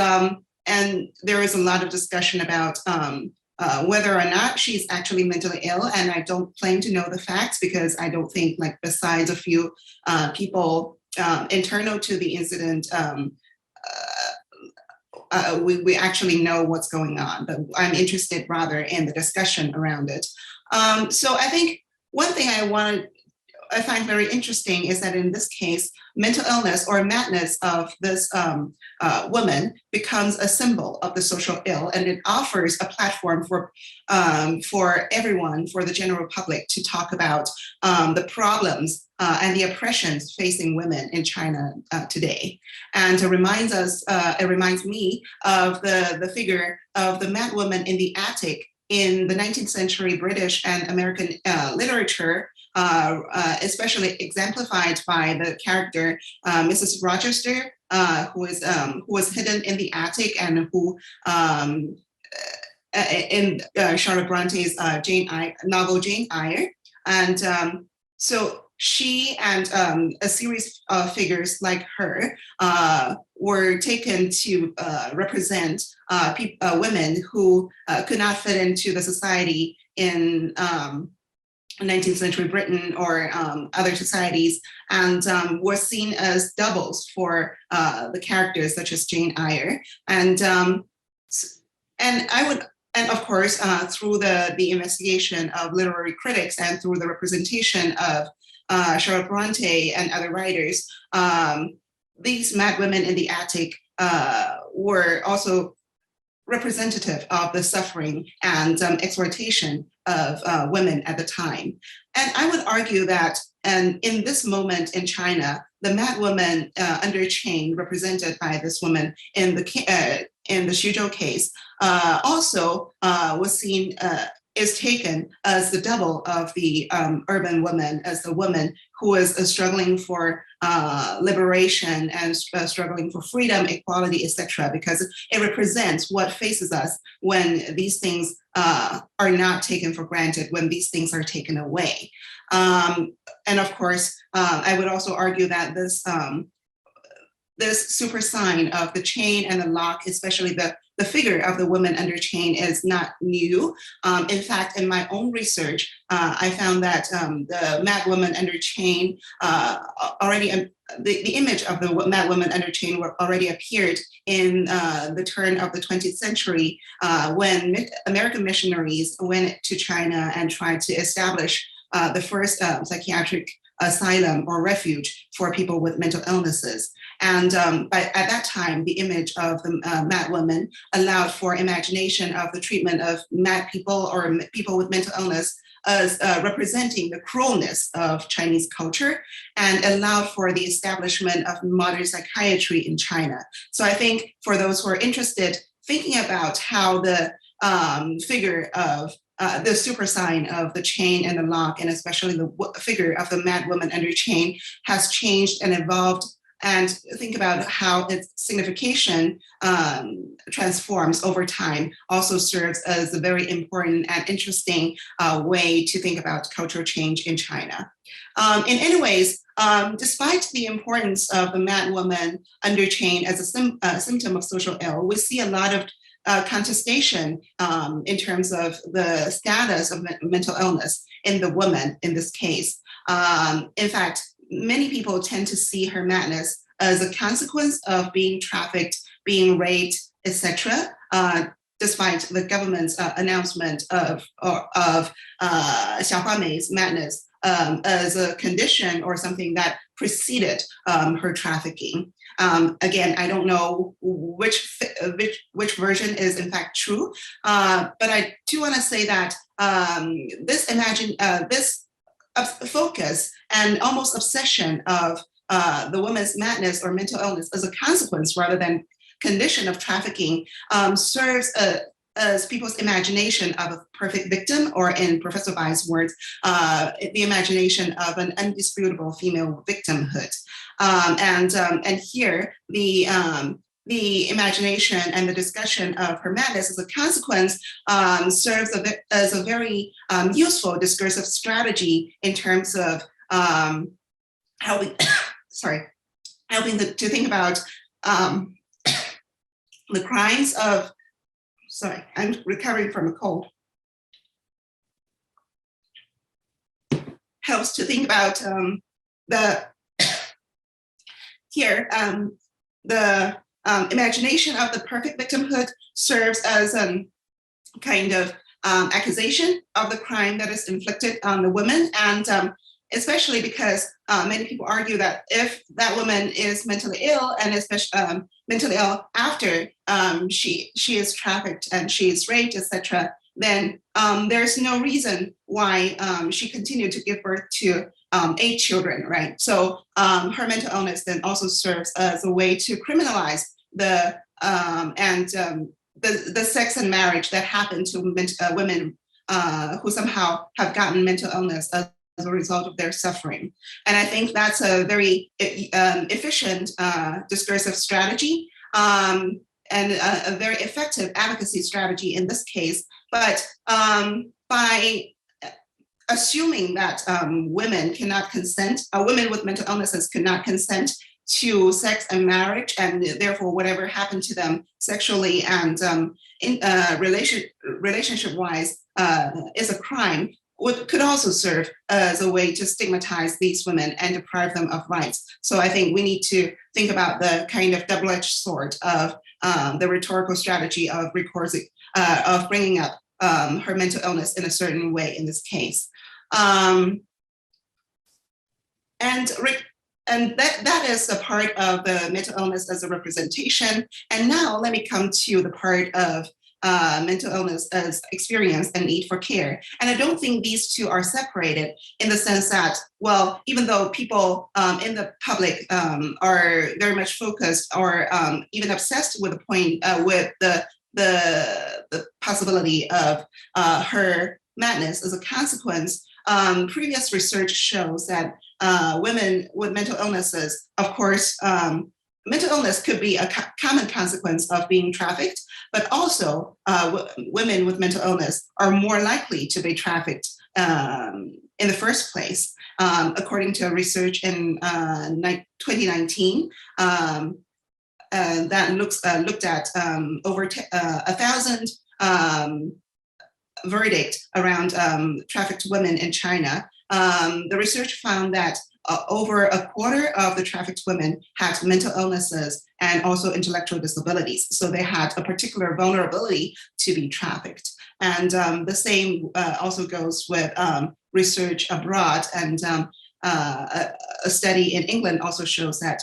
there is a lot of discussion about whether or not she's actually mentally ill. And I don't claim to know the facts, because I don't think, like, besides a few people internal to the incident, we actually know what's going on. But I'm interested rather in the discussion around it. So I think one thing I want to I find very interesting is that in this case, mental illness or madness of this woman becomes a symbol of the social ill, and it offers a platform for everyone, for the general public, to talk about the problems and the oppressions facing women in China today. And it reminds me of the figure of the mad woman in the attic in the 19th century British and American literature, especially exemplified by the character Mrs. Rochester, who was hidden in the attic, and who in Charlotte Bronte's novel Jane Eyre. And so she and a series of figures like her were taken to represent women who could not fit into the society in 19th century Britain or other societies, and were seen as doubles for the characters such as Jane Eyre. And of course, through the investigation of literary critics and through the representation of Charlotte Bronte and other writers, these mad women in the attic were also representative of the suffering and exploitation of women at the time. And I would argue that, and in this moment in China, the mad woman under chain, represented by this woman in the Xuzhou case, also was seen, is taken as the double of the urban woman, as the woman who is struggling for liberation and struggling for freedom, equality, etc., because it represents what faces us when these things are not taken for granted, when these things are taken away. And of course, I would also argue that this super sign of the chain and the lock, especially the figure of the woman under chain, is not new. In fact, in my own research, I found that the mad woman under chain already, the image of the mad woman under chain already appeared in the turn of the 20th century when American missionaries went to China and tried to establish the first psychiatric asylum or refuge for people with mental illnesses. And at that time, the image of the mad woman allowed for imagination of the treatment of mad people or people with mental illness as representing the cruelness of Chinese culture, and allowed for the establishment of modern psychiatry in China. So I think for those who are interested, thinking about how the figure of the super sign of the chain and the lock, and especially the figure of the mad woman under chain, has changed and evolved, and think about how its signification transforms over time, also serves as a very important and interesting way to think about cultural change in China. In any ways, despite the importance of the mad woman under chain as a symptom of social ill, we see a lot of contestation in terms of the status of mental illness in the woman in this case. In fact, many people tend to see her madness as a consequence of being trafficked, being raped, etc., despite the government's announcement of Xia Huamei's madness as a condition or something that preceded her trafficking. Again, I don't know which version is in fact true, but I do want to say that this focus and almost obsession of the woman's madness or mental illness as a consequence rather than condition of trafficking serves as people's imagination of a perfect victim, or in Professor Bai's words, the imagination of an undisputable female victimhood. And here, the imagination and the discussion of her madness as a consequence serves as a very useful discursive strategy in terms of helping to think about the crimes of, I'm recovering from a cold. Helps to think about the imagination of the perfect victimhood serves as a kind of accusation of the crime that is inflicted on the woman, and especially because many people argue that if that woman is mentally ill, and especially mentally ill after she is trafficked and she is raped, etc., then there's no reason why she continued to give birth to 8 children, right? So her mental illness then also serves as a way to criminalize the sex and marriage that happen to women who somehow have gotten mental illness as a result of their suffering. And I think that's a very efficient discursive strategy and a very effective advocacy strategy in this case. But by assuming that women cannot consent, women with mental illnesses cannot consent to sex and marriage, and therefore whatever happened to them sexually and relationship-wise is a crime, could also serve as a way to stigmatize these women and deprive them of rights. So I think we need to think about the kind of double-edged sword of the rhetorical strategy of bringing up her mental illness in a certain way in this case. And that is a part of the mental illness as a representation. And now let me come to the part of mental illness as experience and need for care. And I don't think these two are separated in the sense that, well, even though people in the public are very much focused or even obsessed with the point, with the possibility of her madness as a consequence, previous research shows that women with mental illnesses, of course, mental illness could be a common consequence of being trafficked, but also women with mental illness are more likely to be trafficked in the first place. According to research in 2019, that looked at over 1,000 verdict around trafficked women in China. The research found that over a quarter of the trafficked women had mental illnesses and also intellectual disabilities. So they had a particular vulnerability to be trafficked. And the same also goes with research abroad. And a study in England also shows that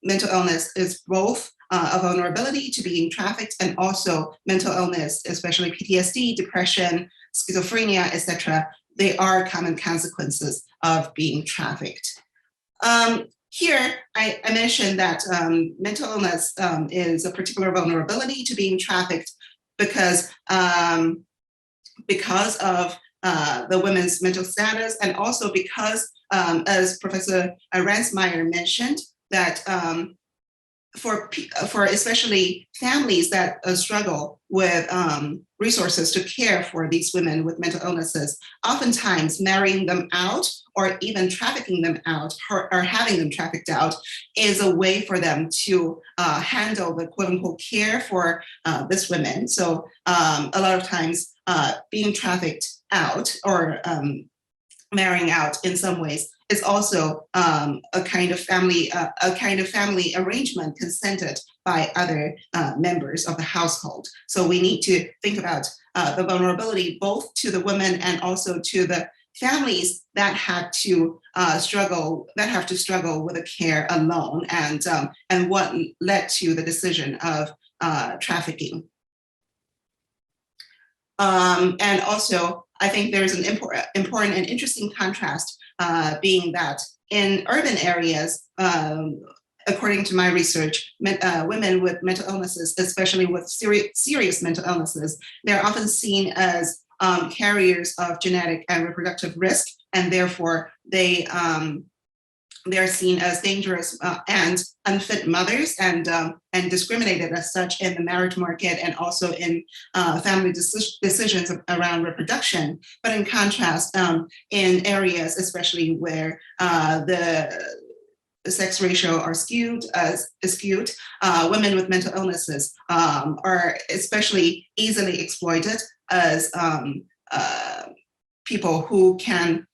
mental illness is both a vulnerability to being trafficked and also mental illness, especially PTSD, depression, schizophrenia, etc. They are common consequences of being trafficked. Here, I mentioned that mental illness is a particular vulnerability to being trafficked because of the women's mental status, and also because, as Professor Ransmeier mentioned, that for especially families that struggle with resources to care for these women with mental illnesses, oftentimes marrying them out or even trafficking them out or having them trafficked out is a way for them to handle the quote unquote care for this women. So a lot of times being trafficked out or marrying out in some ways is also a kind of family arrangement consented by other members of the household. So we need to think about the vulnerability both to the women and also to the families that have to struggle with the care alone, and what led to the decision of trafficking. And also, I think there's an important and interesting contrast, being that in urban areas, according to my research, women with mental illnesses, especially with serious mental illnesses, they're often seen as carriers of genetic and reproductive risk, and therefore they're seen as dangerous and unfit mothers, and discriminated as such in the marriage market and also in family decisions around reproduction. But in contrast, in areas especially where the sex ratio are skewed, women with mental illnesses are especially easily exploited as people who can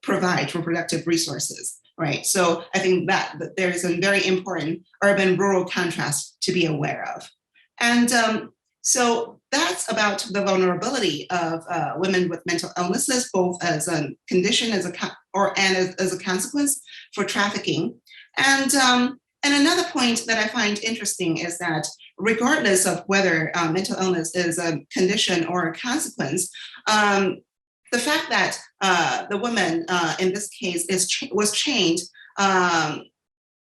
provide reproductive resources. Right. So I think that there is a very important urban-rural contrast to be aware of. And So that's about the vulnerability of women with mental illnesses, both as a condition, as a consequence for trafficking. And another point that I find interesting is that regardless of whether mental illness is a condition or a consequence, the fact that the woman in this case was chained,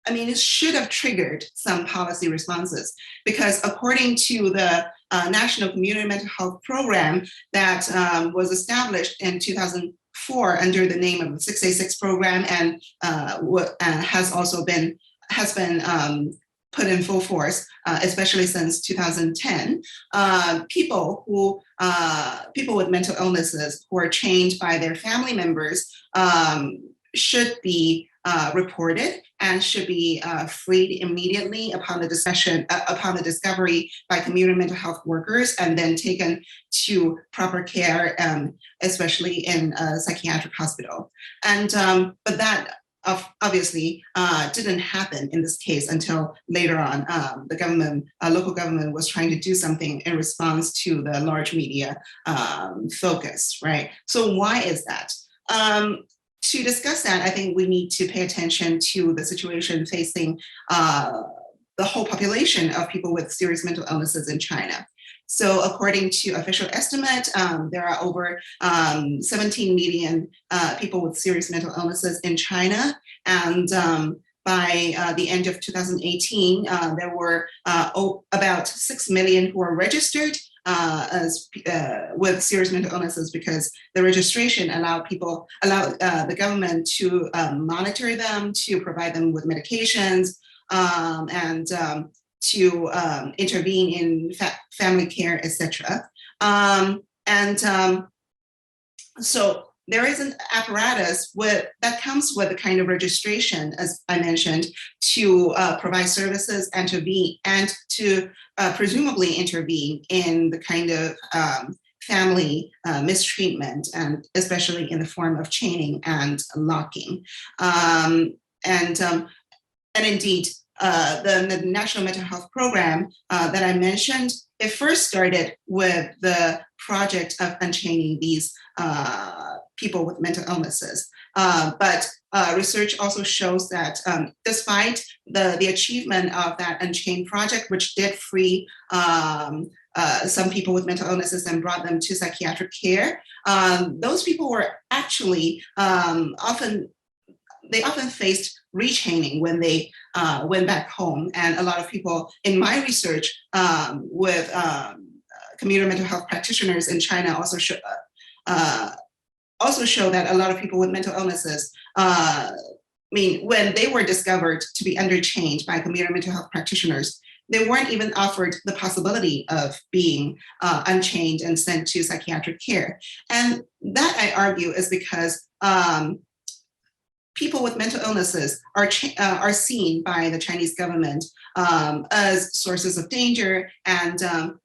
it should have triggered some policy responses, because according to the National Community Mental Health Program that was established in 2004 under the name of the 686 program, and has been put in full force, especially since 2010. People with mental illnesses who are chained by their family members should be reported and should be freed immediately upon the discovery by community mental health workers, and then taken to proper care, especially in a psychiatric hospital. And but that obviously didn't happen in this case until later on. The government, local government, was trying to do something in response to the large media focus, right? So why is that? To discuss that, I think we need to pay attention to the situation facing the whole population of people with serious mental illnesses in China. So according to official estimate, there are over 17 million people with serious mental illnesses in China. And by the end of 2018, there were about 6 million who were registered with serious mental illnesses, because the registration allowed the government to monitor them, to provide them with medications, and to intervene in family care, etc. So there is an apparatus that comes with a kind of registration, as I mentioned, to provide services and to presumably intervene in the kind of family mistreatment, and especially in the form of chaining and locking. And indeed, the National Mental Health Program that I mentioned, it first started with the project of unchaining these people with mental illnesses. But research also shows that despite the achievement of that Unchained project, which did free some people with mental illnesses and brought them to psychiatric care, those people were actually often faced rechaining when they went back home. And a lot of people in my research with community mental health practitioners in China also show that a lot of people with mental illnesses, when they were discovered to be underchained by community mental health practitioners, they weren't even offered the possibility of being unchained and sent to psychiatric care. And that, I argue, is because people with mental illnesses are seen by the Chinese government as sources of danger, and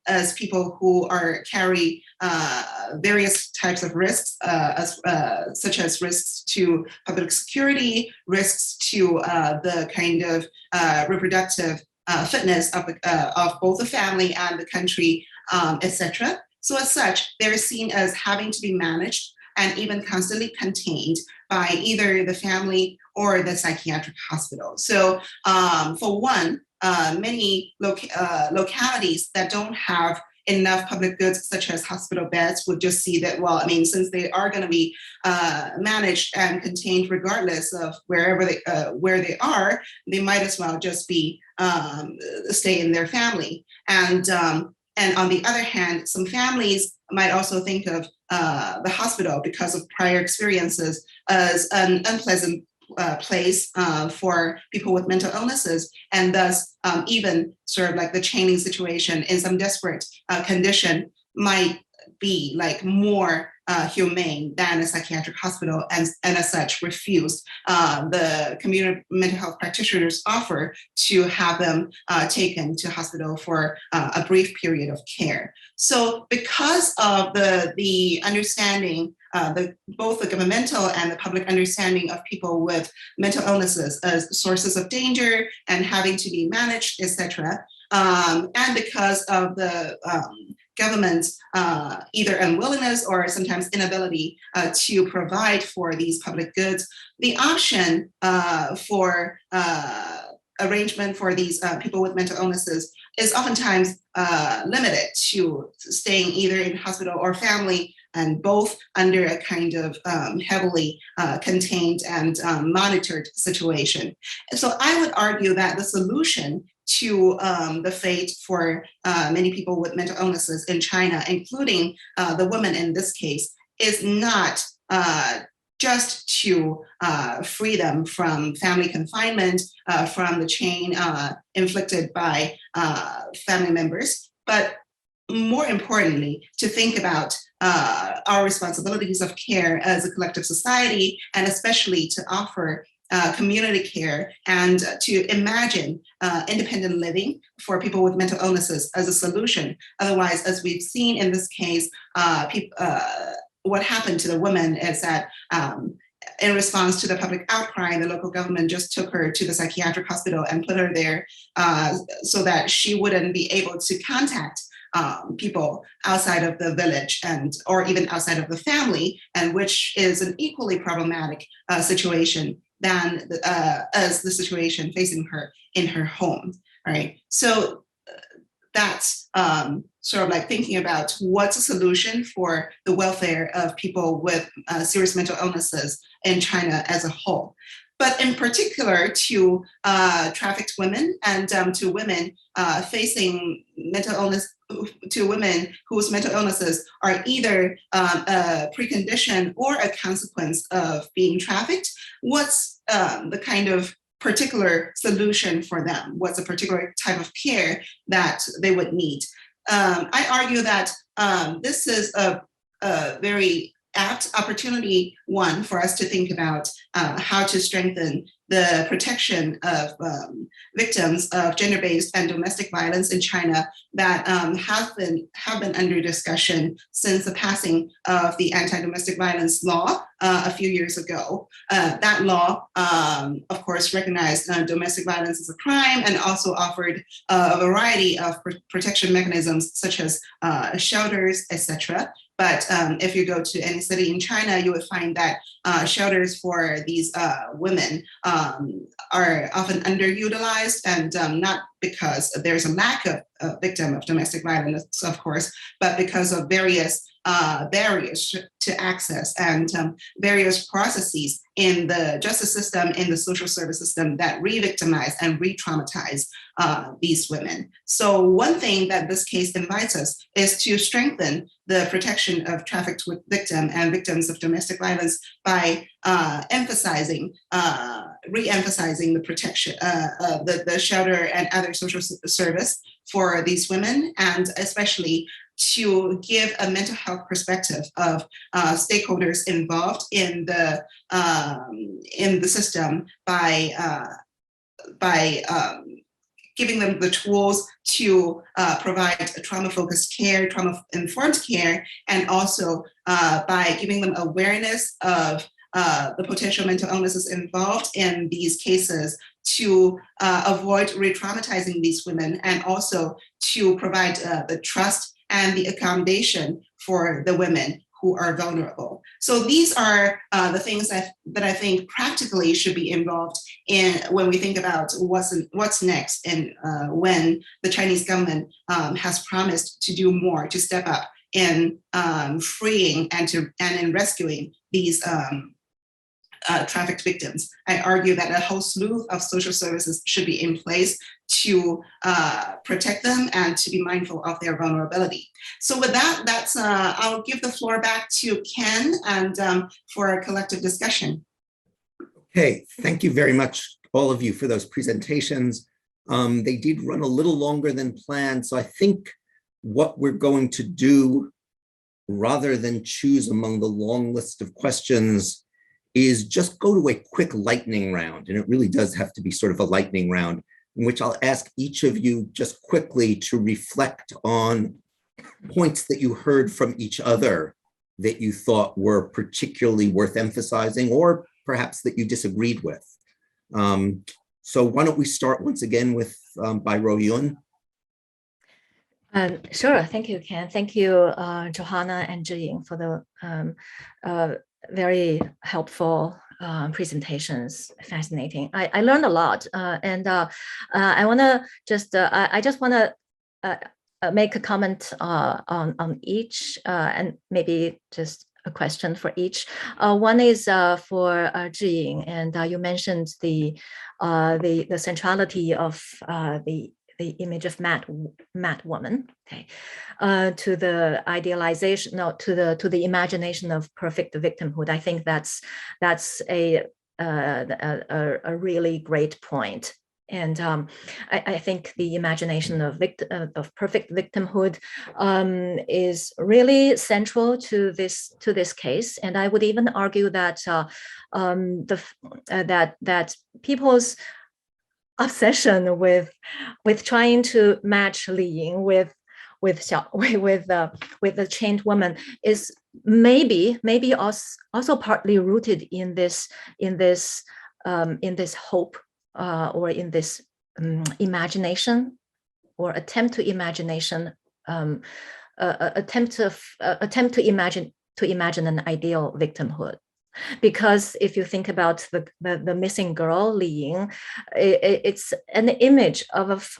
as people who carry various types of risks, such as risks to public security, risks to the kind of reproductive fitness of both the family and the country, etc. So as such, they're seen as having to be managed and even constantly contained by either the family or the psychiatric hospital. So for one, many localities that don't have enough public goods, such as hospital beds, would just see that, since they are going to be managed and contained regardless of where they are, they might as well just be stay in their family. And on the other hand, some families might also think of the hospital, because of prior experiences, as an unpleasant place for people with mental illnesses, and thus even sort of like the chaining situation in some desperate condition might be like more humane than a psychiatric hospital, and as such refused the community mental health practitioners' offer to have them taken to hospital for a brief period of care. So because of the understanding, both the governmental and the public understanding of people with mental illnesses as sources of danger and having to be managed, etc., and because of the government's either unwillingness or sometimes inability to provide for these public goods, the option for arrangement for these people with mental illnesses is oftentimes limited to staying either in hospital or family, and both under a kind of heavily contained and monitored situation. And so I would argue that the solution to the fate for many people with mental illnesses in China, including the women in this case, is not just to free them from family confinement, from the chain inflicted by family members, but more importantly, to think about our responsibilities of care as a collective society, and especially to offer community care and to imagine independent living for people with mental illnesses as a solution. Otherwise, as we've seen in this case, what happened to the woman is that in response to the public outcry, the local government just took her to the psychiatric hospital and put her there so that she wouldn't be able to contact people outside of the village or even outside of the family, and which is an equally problematic situation than as the situation facing her in her home. All right, so that's sort of like thinking about what's a solution for the welfare of people with serious mental illnesses in China as a whole. But in particular to trafficked women and to women facing mental illness, to women whose mental illnesses are either a precondition or a consequence of being trafficked, what's the kind of particular solution for them? What's a particular type of care that they would need? I argue that this is a very apt opportunity, one, for us to think about how to strengthen the protection of victims of gender-based and domestic violence in China that have been under discussion since the passing of the anti-domestic violence law a few years ago. That law, of course, recognized domestic violence as a crime and also offered a variety of protection mechanisms such as shelters, etc. But if you go to any city in China, you would find that shelters for these women are often underutilized, and not because there's a lack of victim of domestic violence, of course, but because of various barriers to access and various processes in the justice system, in the social service system that re-victimize and re-traumatize these women. So one thing that this case invites us is to strengthen the protection of trafficked victims and victims of domestic violence by re-emphasizing the protection, the shelter and other social service for these women, and especially to give a mental health perspective of stakeholders involved in the system by giving them the tools to provide trauma-focused care, trauma-informed care, and also by giving them awareness of the potential mental illnesses involved in these cases to avoid re-traumatizing these women, and also to provide the trust and the accommodation for the women who are vulnerable. So these are the things that I think practically should be involved in when we think about what's next, and when the Chinese government has promised to do more, to step up in freeing and in rescuing these trafficked victims. I argue that a whole slew of social services should be in place to protect them and to be mindful of their vulnerability. So with that, I'll give the floor back to Ken and for a collective discussion. Okay, thank you very much, all of you, for those presentations. They did run a little longer than planned, so I think what we're going to do, rather than choose among the long list of questions, is just go to a quick lightning round. And it really does have to be sort of a lightning round, in which I'll ask each of you just quickly to reflect on points that you heard from each other that you thought were particularly worth emphasizing, or perhaps that you disagreed with. So why don't we start once again with by Ruoyun. Sure. Thank you, Ken. Thank you, Johanna and Zhiying, for the very helpful presentations. Fascinating. I learned a lot, and I want to just I just want to make a comment on each, and maybe just a question for each. One is for Zhiying, and you mentioned the centrality of the image of mad woman, okay, to the idealization, no, to the imagination of perfect victimhood. I think that's a really great point. And I think the imagination of perfect victimhood is really central to this case. And I would even argue that that people's obsession with trying to match Zhiying with the chained woman is maybe also partly rooted in this hope, or in this imagination, or attempt to imagination, attempt to imagine an ideal victimhood. Because if you think about the missing girl, Zhiying, it's an image of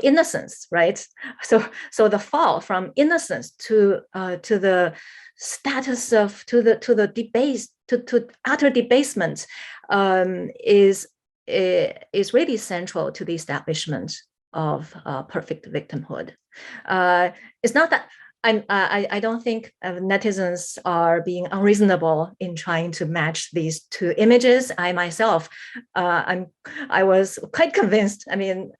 innocence, right? So the fall from innocence to the status of to utter debasement is really central to the establishment of perfect victimhood. It's not that I don't think netizens are being unreasonable in trying to match these two images. I myself, I was quite convinced. I mean,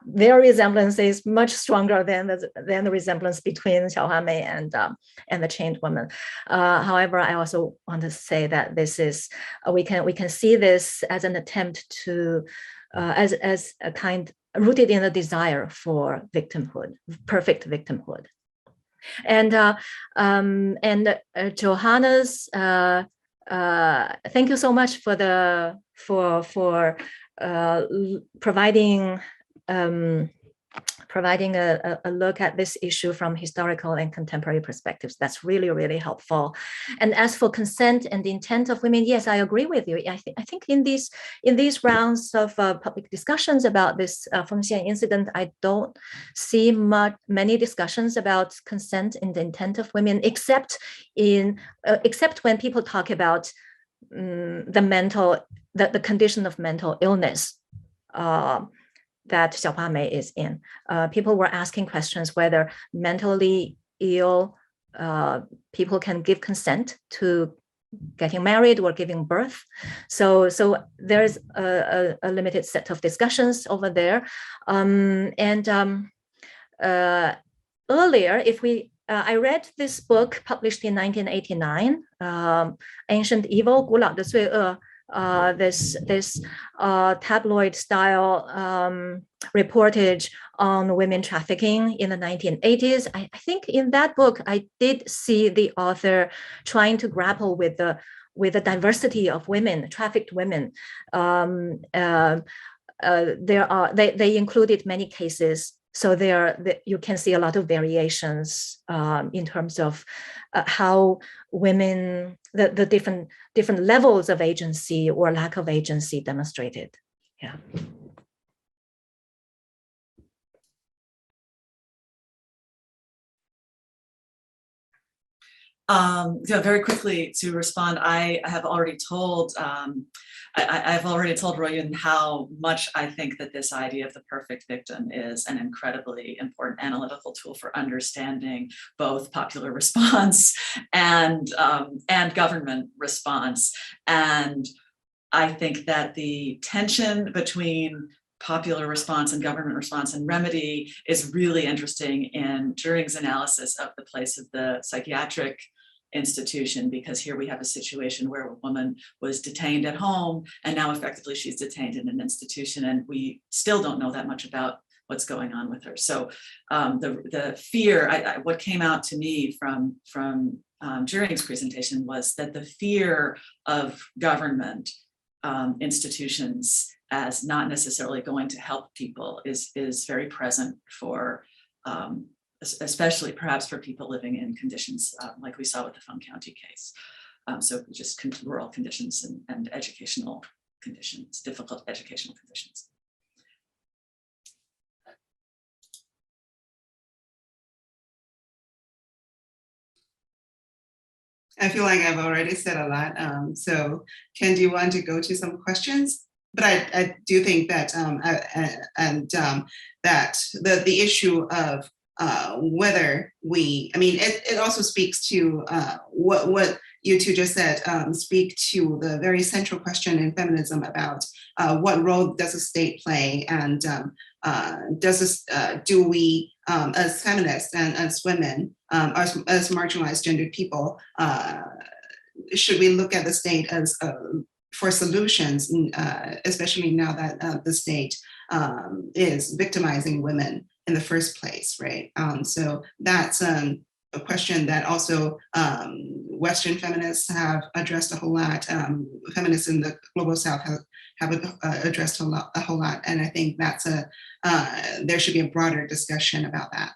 their resemblance is much stronger than the resemblance between Xiaohua and the chained woman. However, I also want to say that this is we can see this as an attempt to as a kind rooted in a desire for victimhood, perfect victimhood. And Johanna's, thank you so much for providing a look at this issue from historical and contemporary perspectives. That's really, really helpful. And as for consent and the intent of women, yes, I agree with you. I think in these rounds of public discussions about this Feng incident, I don't see many discussions about consent and the intent of women, except when people talk about the condition of mental illness that Xiaohua is in. People were asking questions whether mentally ill people can give consent to getting married or giving birth. So there's a limited set of discussions over there. Earlier, I read this book published in 1989, Ancient Evil, 古老的罪恶, this tabloid style reportage on women trafficking in the 1980s. I think in that book, I did see the author trying to grapple with the diversity of women, trafficked women. They included many cases. So you can see a lot of variations in terms of how women, the different levels of agency or lack of agency demonstrated. Yeah. Very quickly to respond, I have already told I've already told Ruoyun how much I think that this idea of the perfect victim is an incredibly important analytical tool for understanding both popular response and government response. And I think that the tension between popular response and government response and remedy is really interesting in Zhiying's analysis of the place of the psychiatric institution, because here we have a situation where a woman was detained at home and now effectively she's detained in an institution, and we still don't know that much about what's going on with her. So the fear, what came out to me from Zhiying's presentation was that the fear of government institutions as not necessarily going to help people is very present for, especially perhaps for people living in conditions like we saw with the Feng County case. So just rural conditions and educational conditions, difficult educational conditions. I feel like I've already said a lot. So Ken, do you want to go to some questions? But I do think that that the issue of whether it also speaks to what you two just said, speak to the very central question in feminism about what role does the state play, and do we as feminists and as women, as marginalized gendered people, should we look at the state as for solutions, especially now that the state is victimizing women in the first place, right? So that's a question that also Western feminists have addressed a whole lot. Feminists in the global South have addressed a whole lot, and I think that's there should be a broader discussion about that.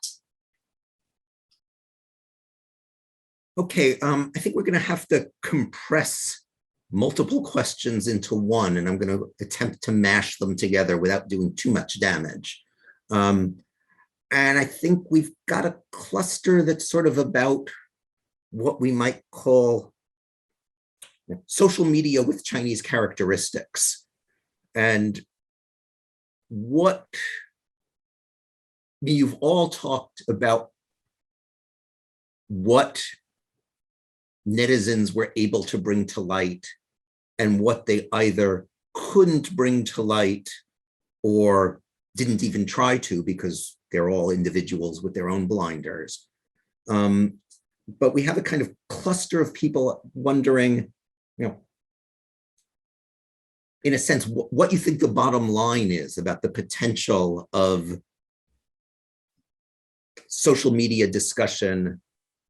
Okay, I think we're going to have to compress multiple questions into one, and I'm going to attempt to mash them together without doing too much damage. And I think we've got a cluster that's sort of about what we might call social media with Chinese characteristics. And what you've all talked about what netizens were able to bring to light and what they either couldn't bring to light or didn't even try to, because they're all individuals with their own blinders. But we have a kind of cluster of people wondering, in a sense, what you think the bottom line is about the potential of social media discussion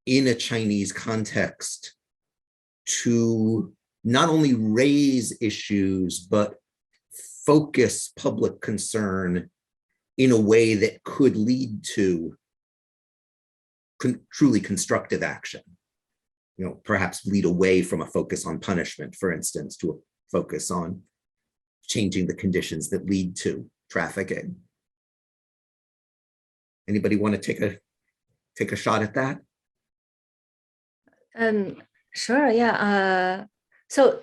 in a Chinese context to not only raise issues, but focus public concern in a way that could lead to truly constructive action. Perhaps lead away from a focus on punishment, for instance, to a focus on changing the conditions that lead to trafficking. Anybody want to take a shot at that? Sure, yeah. So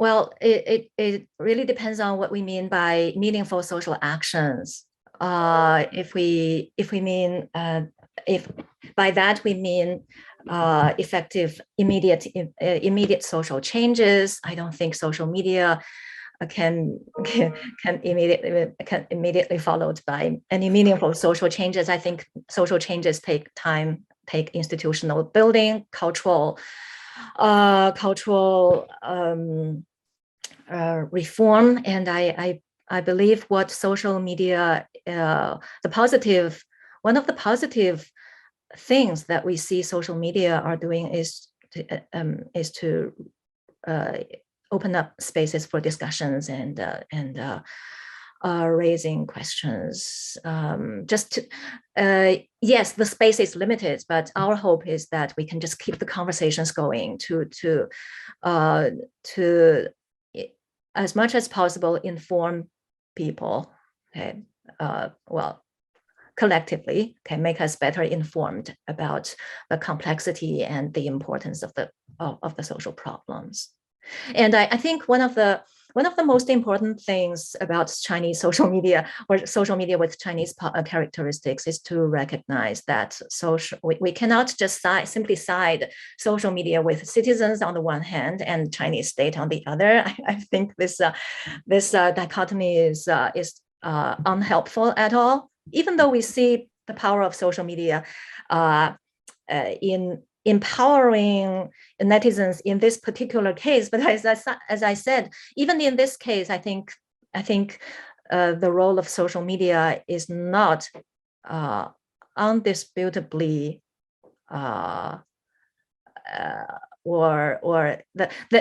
it really depends on what we mean by meaningful social actions. If by that we mean effective immediate social changes, I don't think social media can immediately followed by any meaningful social changes. I think social changes take time, take institutional building, cultural reform, and I believe what social media, one of the positive things that we see social media are doing is to open up spaces for discussions and raising questions. Yes, the space is limited, but our hope is that we can just keep the conversations going to as much as possible inform people, okay, collectively, can make us better informed about the complexity and the importance of the social problems. And I think one of the most important things about Chinese social media, or social media with Chinese characteristics, is to recognize that we cannot just simply side social media with citizens on the one hand and Chinese state on the other. I think this dichotomy is unhelpful at all. Even though we see the power of social media in empowering netizens in this particular case, but as I said, even in this case, I think the role of social media is not undisputably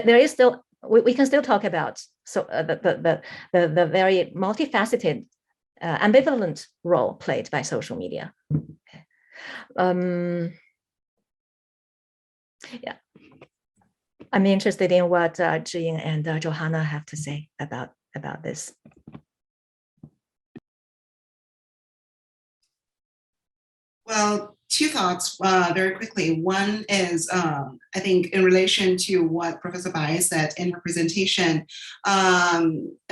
there is still, we can still talk about so the very multifaceted, ambivalent role played by social media. Okay. Yeah, I'm interested in what Zhiying and Johanna have to say about this. Well, two thoughts very quickly. One is, I think in relation to what Professor Bai said in her presentation, I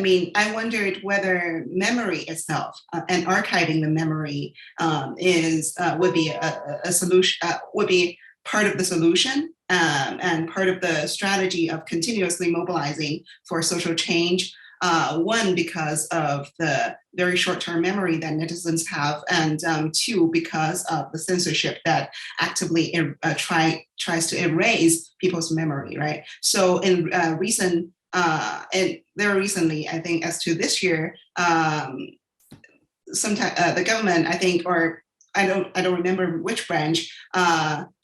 mean, I wondered whether memory itself and archiving the memory would be a solution, would be part of the solution and part of the strategy of continuously mobilizing for social change. One, because of the very short-term memory that netizens have, and two, because of the censorship that actively tries to erase people's memory, right? So in very recently, I think as to this year, sometimes the government, I think, or I don't remember which branch,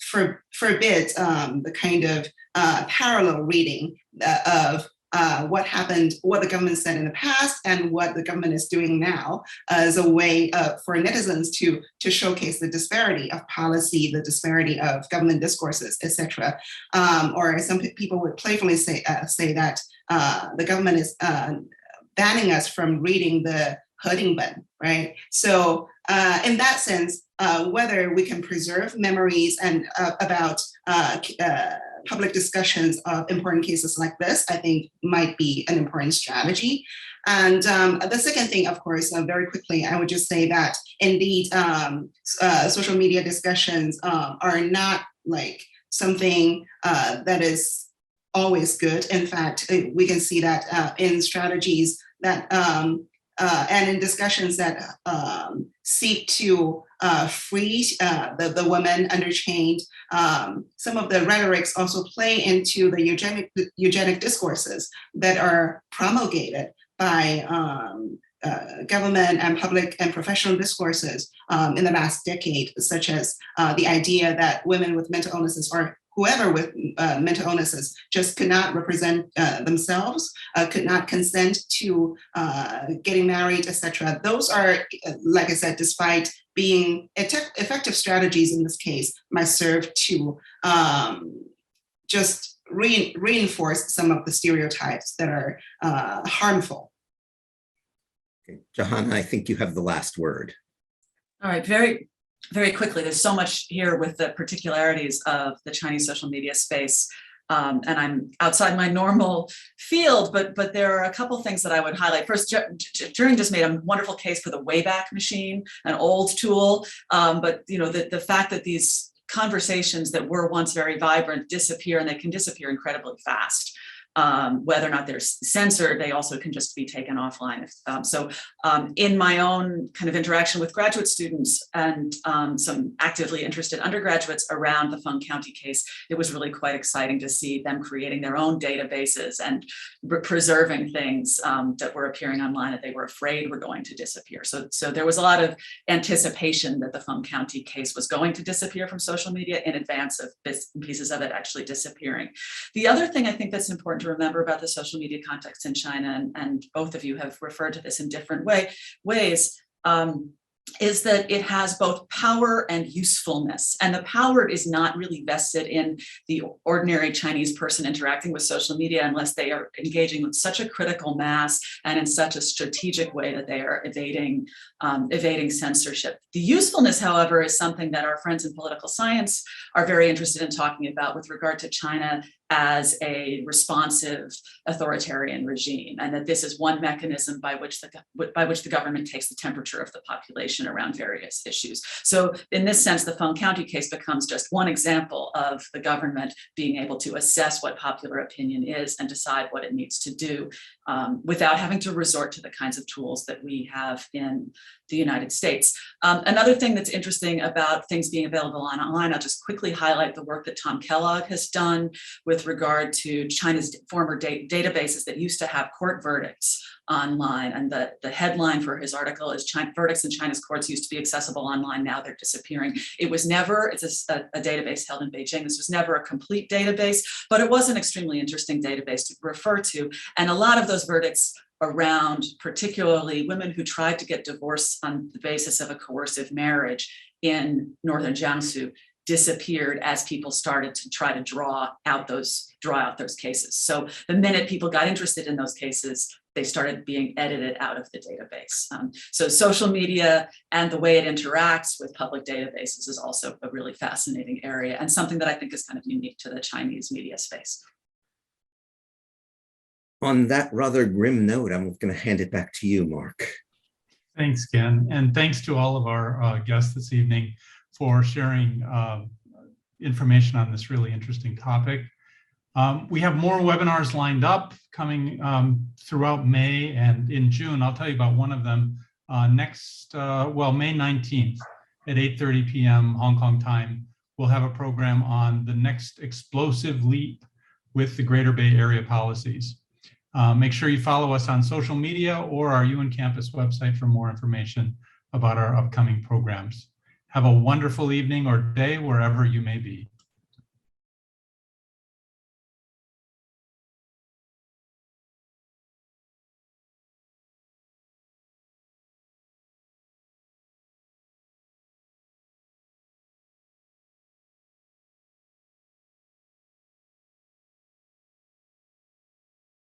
forbids the kind of parallel reading of what happened, what the government said in the past, and what the government is doing now as a way for netizens to showcase the disparity of policy, the disparity of government discourses, etc. Or some people would playfully say that the government is banning us from reading the Hedingben, right? So in that sense, whether we can preserve memories and about public discussions of important cases like this, I think might be an important strategy. And the second thing, of course, very quickly, I would just say that indeed, social media discussions are not like something that is always good. In fact, we can see that in strategies that and in discussions that seek to free the women under chain. Some of the rhetorics also play into the eugenic discourses that are promulgated by government and public and professional discourses in the last decade, such as the idea that women with mental illnesses or whoever with mental illnesses just could not represent themselves, could not consent to getting married, etc. Those are, like I said, despite being effective strategies in this case, might serve to just reinforce some of the stereotypes that are harmful. Okay. Johanna, I think you have the last word. All right, very quickly, there's so much here with the particularities of the Chinese social media space. And I'm outside my normal field, but there are a couple things that I would highlight. First, Zhiying just made a wonderful case for the Wayback Machine, an old tool. But you know, the fact that these conversations that were once very vibrant disappear, and they can disappear incredibly fast. Whether or not they're censored, they also can just be taken offline. So in my own kind of interaction with graduate students and some actively interested undergraduates around the Feng County case, it was really quite exciting to see them creating their own databases and preserving things that were appearing online that they were afraid were going to disappear. So there was a lot of anticipation that the Feng County case was going to disappear from social media in advance of pieces of it actually disappearing. The other thing I think that's important to remember about the social media context in China, and both of you have referred to this in different ways, is that it has both power and usefulness. And the power is not really vested in the ordinary Chinese person interacting with social media unless they are engaging with such a critical mass and in such a strategic way that they are evading censorship. The usefulness, however, is something that our friends in political science are very interested in talking about with regard to China as a responsive authoritarian regime, and that this is one mechanism by which the government takes the temperature of the population around various issues. So in this sense, the Feng County case becomes just one example of the government being able to assess what popular opinion is and decide what it needs to do without having to resort to the kinds of tools that we have in the United States. Another thing that's interesting about things being available online, I'll just quickly highlight the work that Tom Kellogg has done with with regard to China's former databases that used to have court verdicts online. And the headline for his article is verdicts in China's courts used to be accessible online, now they're disappearing. It was never, it's a database held in Beijing. This was never a complete database, but it was an extremely interesting database to refer to. And a lot of those verdicts around particularly women who tried to get divorced on the basis of a coercive marriage in northern Jiangsu disappeared as people started to try to draw out those cases. So the minute people got interested in those cases, they started being edited out of the database. So social media and the way it interacts with public databases is also a really fascinating area and something that I think is kind of unique to the Chinese media space. On that rather grim note, I'm going to hand it back to you, Mark. Thanks, Ken. And thanks to all of our guests this evening for sharing information on this really interesting topic. We have more webinars lined up coming throughout May and in June. I'll tell you about one of them May 19th at 8:30 p.m. Hong Kong time. We'll have a program on the next explosive leap with the Greater Bay Area policies. Make sure you follow us on social media or our Yunnan campus website for more information about our upcoming programs. Have a wonderful evening or day wherever you may be.